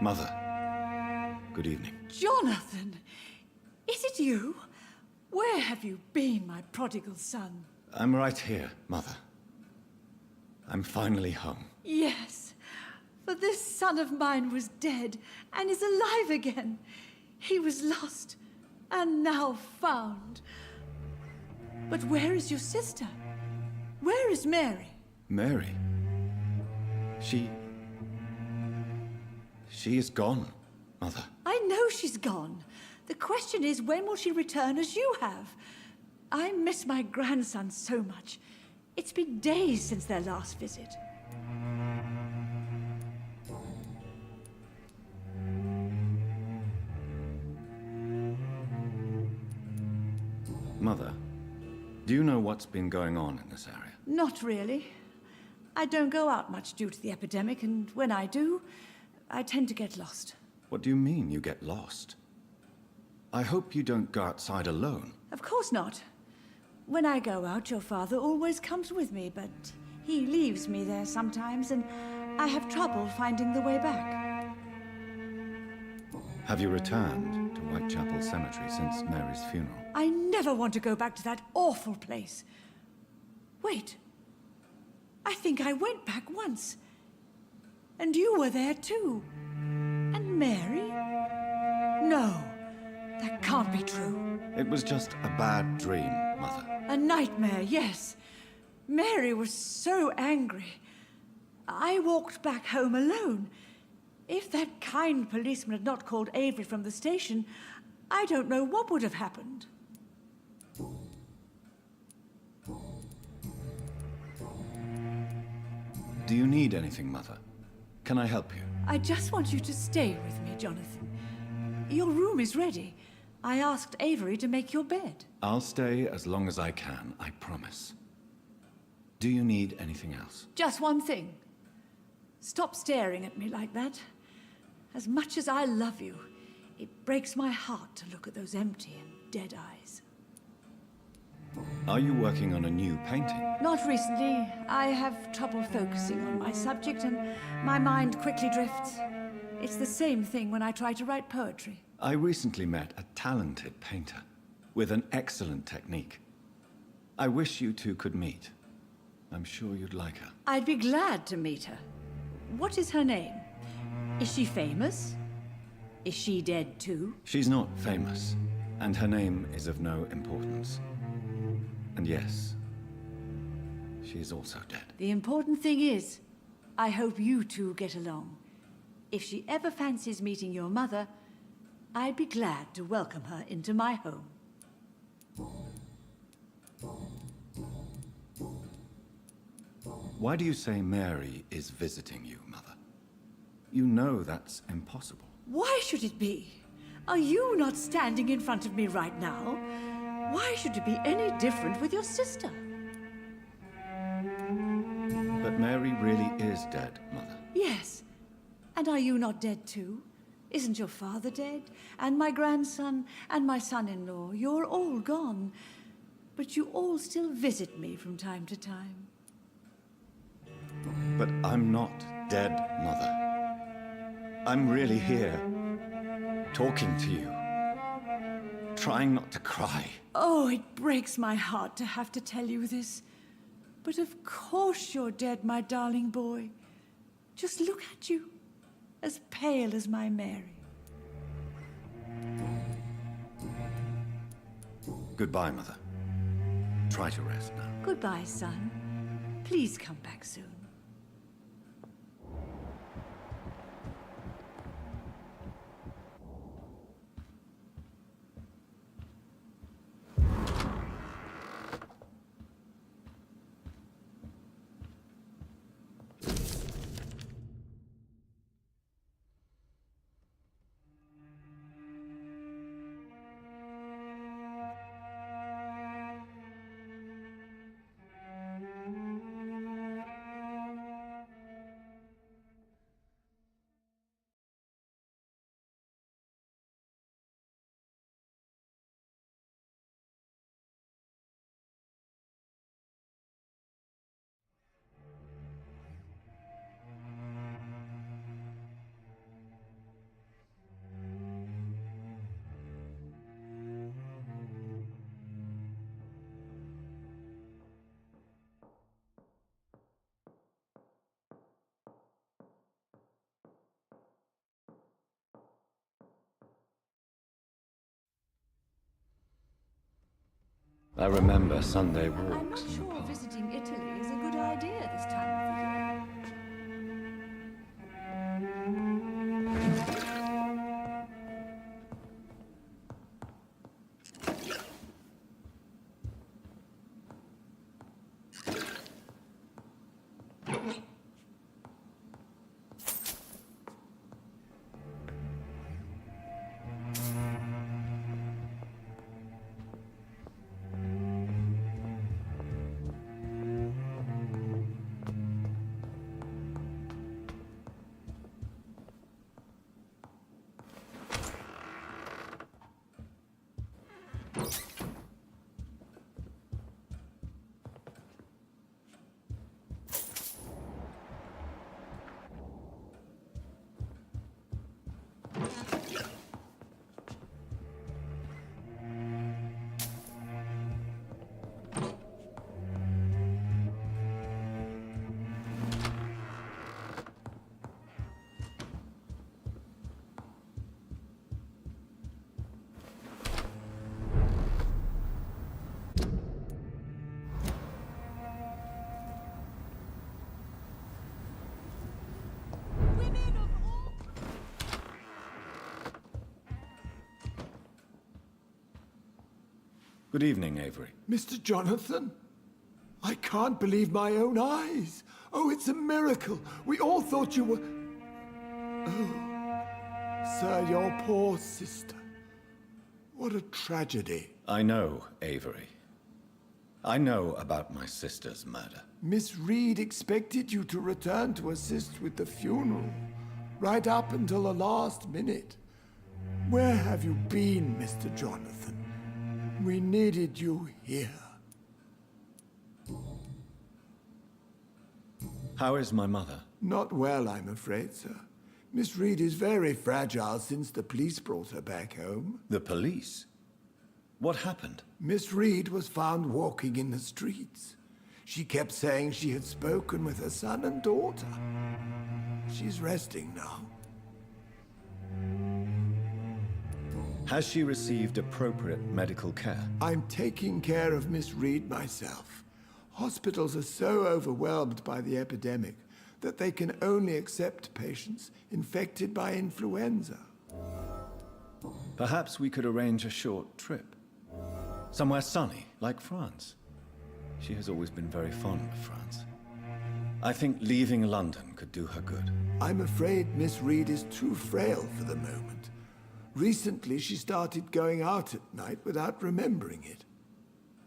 Mother, good evening. Jonathan! Is it you? Where have you been, my prodigal son? I'm right here, Mother. I'm finally home. Yes, for this son of mine was dead and is alive again. He was lost and now found. But where is your sister? Where is Mary? Mary? She is gone, Mother. I know she's gone. The question is, when will she return as you have? I miss my grandson so much. It's been days since their last visit. Mother, do you know what's been going on in this area? Not really. I don't go out much due to the epidemic, and when I do, I tend to get lost. What do you mean you get lost? I hope you don't go outside alone. Of course not. When I go out, your father always comes with me, but he leaves me there sometimes, and I have trouble finding the way back. Have you returned to Whitechapel Cemetery since Mary's funeral? I never want to go back to that awful place. Wait. I think I went back once. And you were there too. And Mary? No, that can't be true. It was just a bad dream, Mother. A nightmare, yes. Mary was so angry. I walked back home alone. If that kind policeman had not called Avery from the station, I don't know what would have happened. Do you need anything, Mother? Can I help you? I just want you to stay with me, Jonathan. Your room is ready. I asked Avery to make your bed. I'll stay as long as I can, I promise. Do you need anything else? Just one thing. Stop staring at me like that. As much as I love you, it breaks my heart to look at those empty and dead eyes. Are you working on a new painting? Not recently. I have trouble focusing on my subject, and my mind quickly drifts. It's the same thing when I try to write poetry. I recently met a talented painter with an excellent technique. I wish you two could meet. I'm sure you'd like her. I'd be glad to meet her. What is her name? Is she famous? Is she dead too? She's not famous, and her name is of no importance. And yes, she is also dead. The important thing is, I hope you two get along. If she ever fancies meeting your mother, I'd be glad to welcome her into my home. Why do you say Mary is visiting you, Mother? You know that's impossible. Why should it be? Are you not standing in front of me right now? Why should it be any different with your sister? But Mary really is dead, Mother. Yes. And are you not dead too? Isn't your father dead? And my grandson, and my son-in-law? You're all gone. But you all still visit me from time to time. But I'm not dead, Mother. I'm really here, talking to you, trying not to cry. Oh, it breaks my heart to have to tell you this. But of course you're dead, my darling boy. Just look at you, as pale as my Mary. Goodbye, Mother. Try to rest now. Goodbye, son. Please come back soon. I remember Sunday I'm not walks in the sure park. visiting Italy is a good idea this time of the year. Good evening, Avery. Mr. Jonathan? I can't believe my own eyes. Oh, it's a miracle. We all thought you were... Oh, sir, your poor sister. What a tragedy. I know, Avery. I know about my sister's murder. Miss Reed expected you to return to assist with the funeral, right up until the last minute. Where have you been, Mr. Jonathan? We needed you here. How is my mother? Not well, I'm afraid, sir. Miss Reed is very fragile since the police brought her back home. The police? What happened? Miss Reed was found walking in the streets. She kept saying she had spoken with her son and daughter. She's resting now. Has she received appropriate medical care? I'm taking care of Miss Reed myself. Hospitals are so overwhelmed by the epidemic that they can only accept patients infected by influenza. Perhaps we could arrange a short trip. Somewhere sunny, like France. She has always been very fond of France. I think leaving London could do her good. I'm afraid Miss Reed is too frail for the moment. Recently, she started going out at night without remembering it.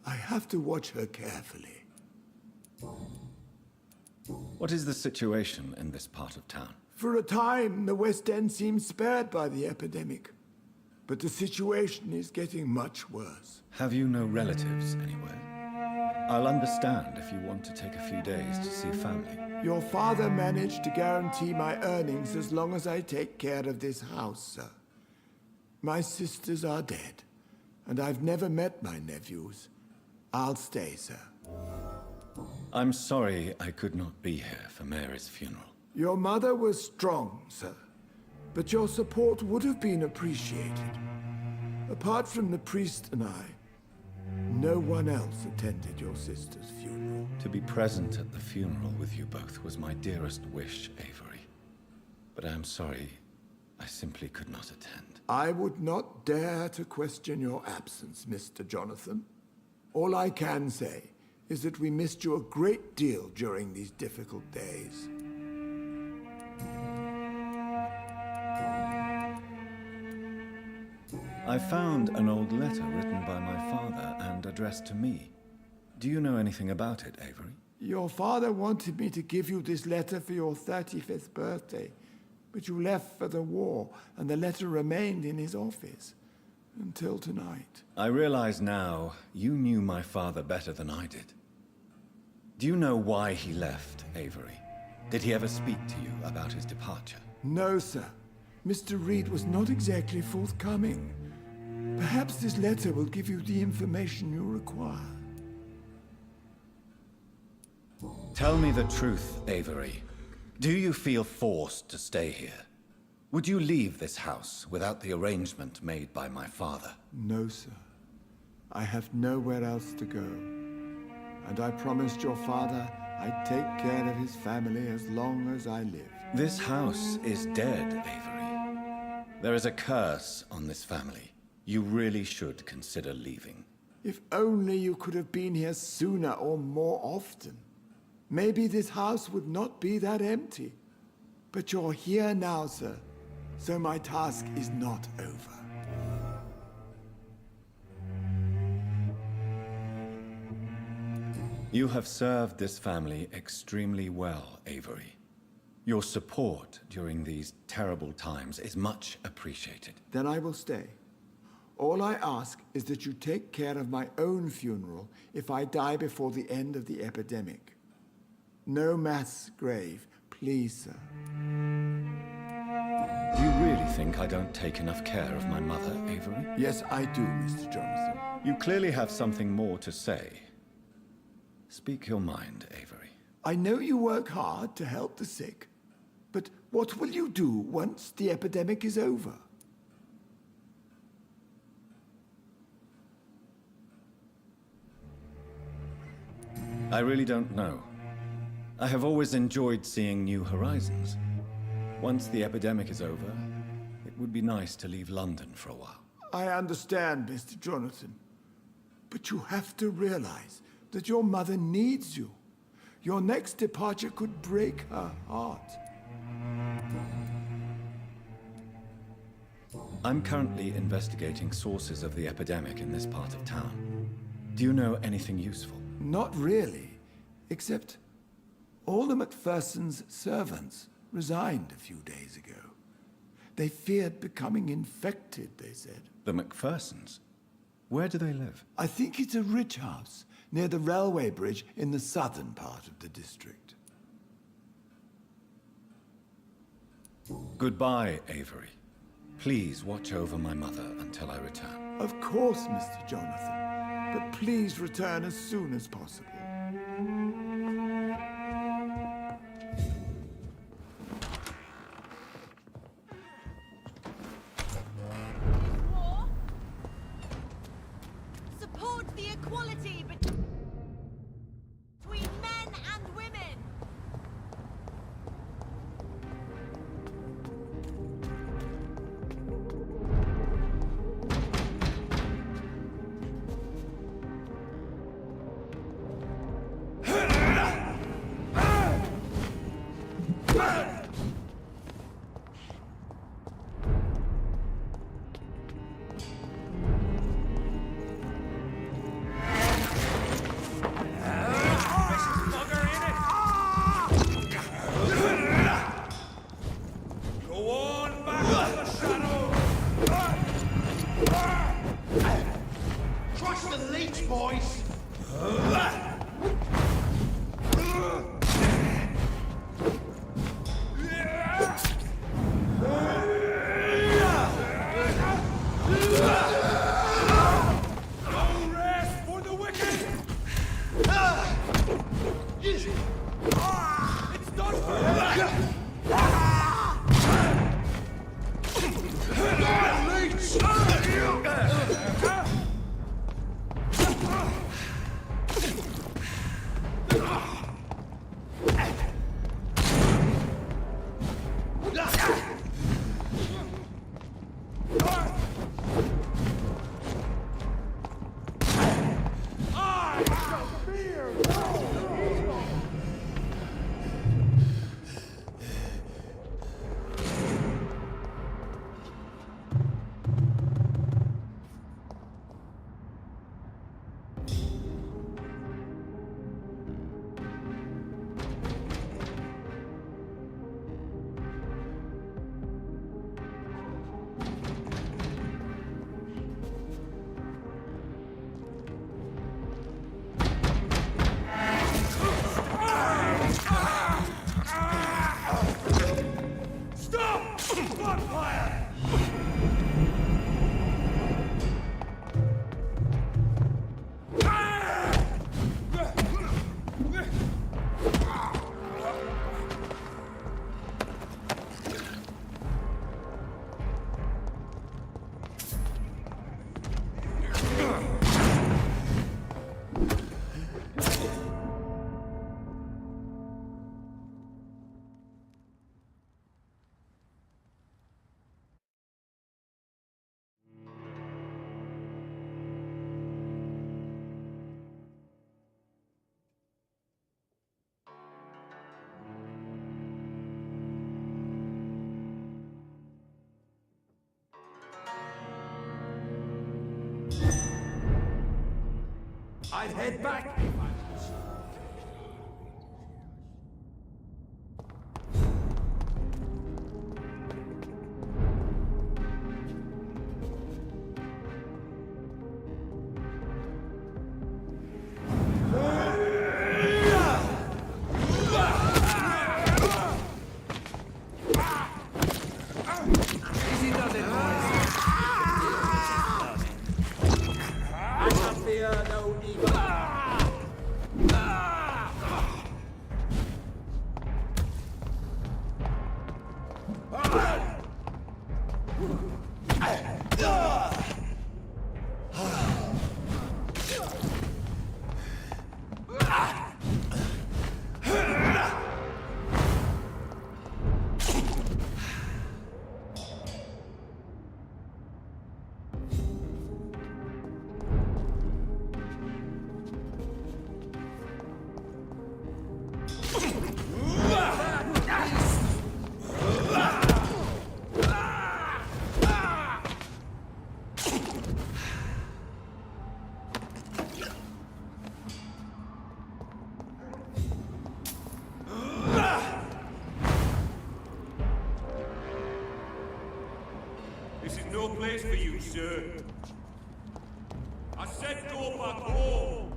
I have to watch her carefully. What is the situation in this part of town? For a time, the West End seemed spared by the epidemic. But the situation is getting much worse. Have you no relatives anywhere? I'll understand if you want to take a few days to see family. Your father managed to guarantee my earnings as long as I take care of this house, sir. My sisters are dead, and I've never met my nephews. I'll stay, sir. I'm sorry I could not be here for Mary's funeral. Your mother was strong, sir, but your support would have been appreciated. Apart from the priest and I, no one else attended your sister's funeral. To be present at the funeral with you both was my dearest wish, Avery. But I am sorry, I simply could not attend. I would not dare to question your absence, Mr. Jonathan. All I can say is that we missed you a great deal during these difficult days. I found an old letter written by my father and addressed to me. Do you know anything about it, Avery? Your father wanted me to give you this letter for your 35th birthday, but you left for the war, and the letter remained in his office until tonight. I realize now you knew my father better than I did. Do you know why he left, Avery? Did he ever speak to you about his departure? No, sir. Mr. Reed was not exactly forthcoming. Perhaps this letter will give you the information you require. Tell me the truth, Avery. Do you feel forced to stay here? Would you leave this house without the arrangement made by my father? No, sir. I have nowhere else to go. And I promised your father I'd take care of his family as long as I live. This house is dead, Avery. There is a curse on this family. You really should consider leaving. If only you could have been here sooner or more often. Maybe this house would not be that empty. But you're here now, sir, so my task is not over. You have served this family extremely well, Avery. Your support during these terrible times is much appreciated. Then I will stay. All I ask is that you take care of my own funeral if I die before the end of the epidemic. No mass grave, please, sir. You really think I don't take enough care of my mother, Avery? Yes, I do, Mr. Jonathan. You clearly have something more to say. Speak your mind, Avery. I know you work hard to help the sick, but what will you do once the epidemic is over? I really don't know. I have always enjoyed seeing new horizons. Once the epidemic is over, it would be nice to leave London for a while. I understand, Mr. Jonathan. But you have to realize that your mother needs you. Your next departure could break her heart. I'm currently investigating sources of the epidemic in this part of town. Do you know anything useful? Not really, except all the Macpherson's servants resigned a few days ago. They feared becoming infected, they said. The Macphersons? Where do they live? I think it's a rich house near the railway bridge in the southern part of the district. Goodbye, Avery. Please watch over my mother until I return. Of course, Mr. Jonathan. But please return as soon as possible. War? Support the equality between men and women. Trust the leech, boys! No rest for the wicked! It's done for! I'd head back. Easy does it, boys. I shall fear no evil. This is no place for you, sir. I said go back home.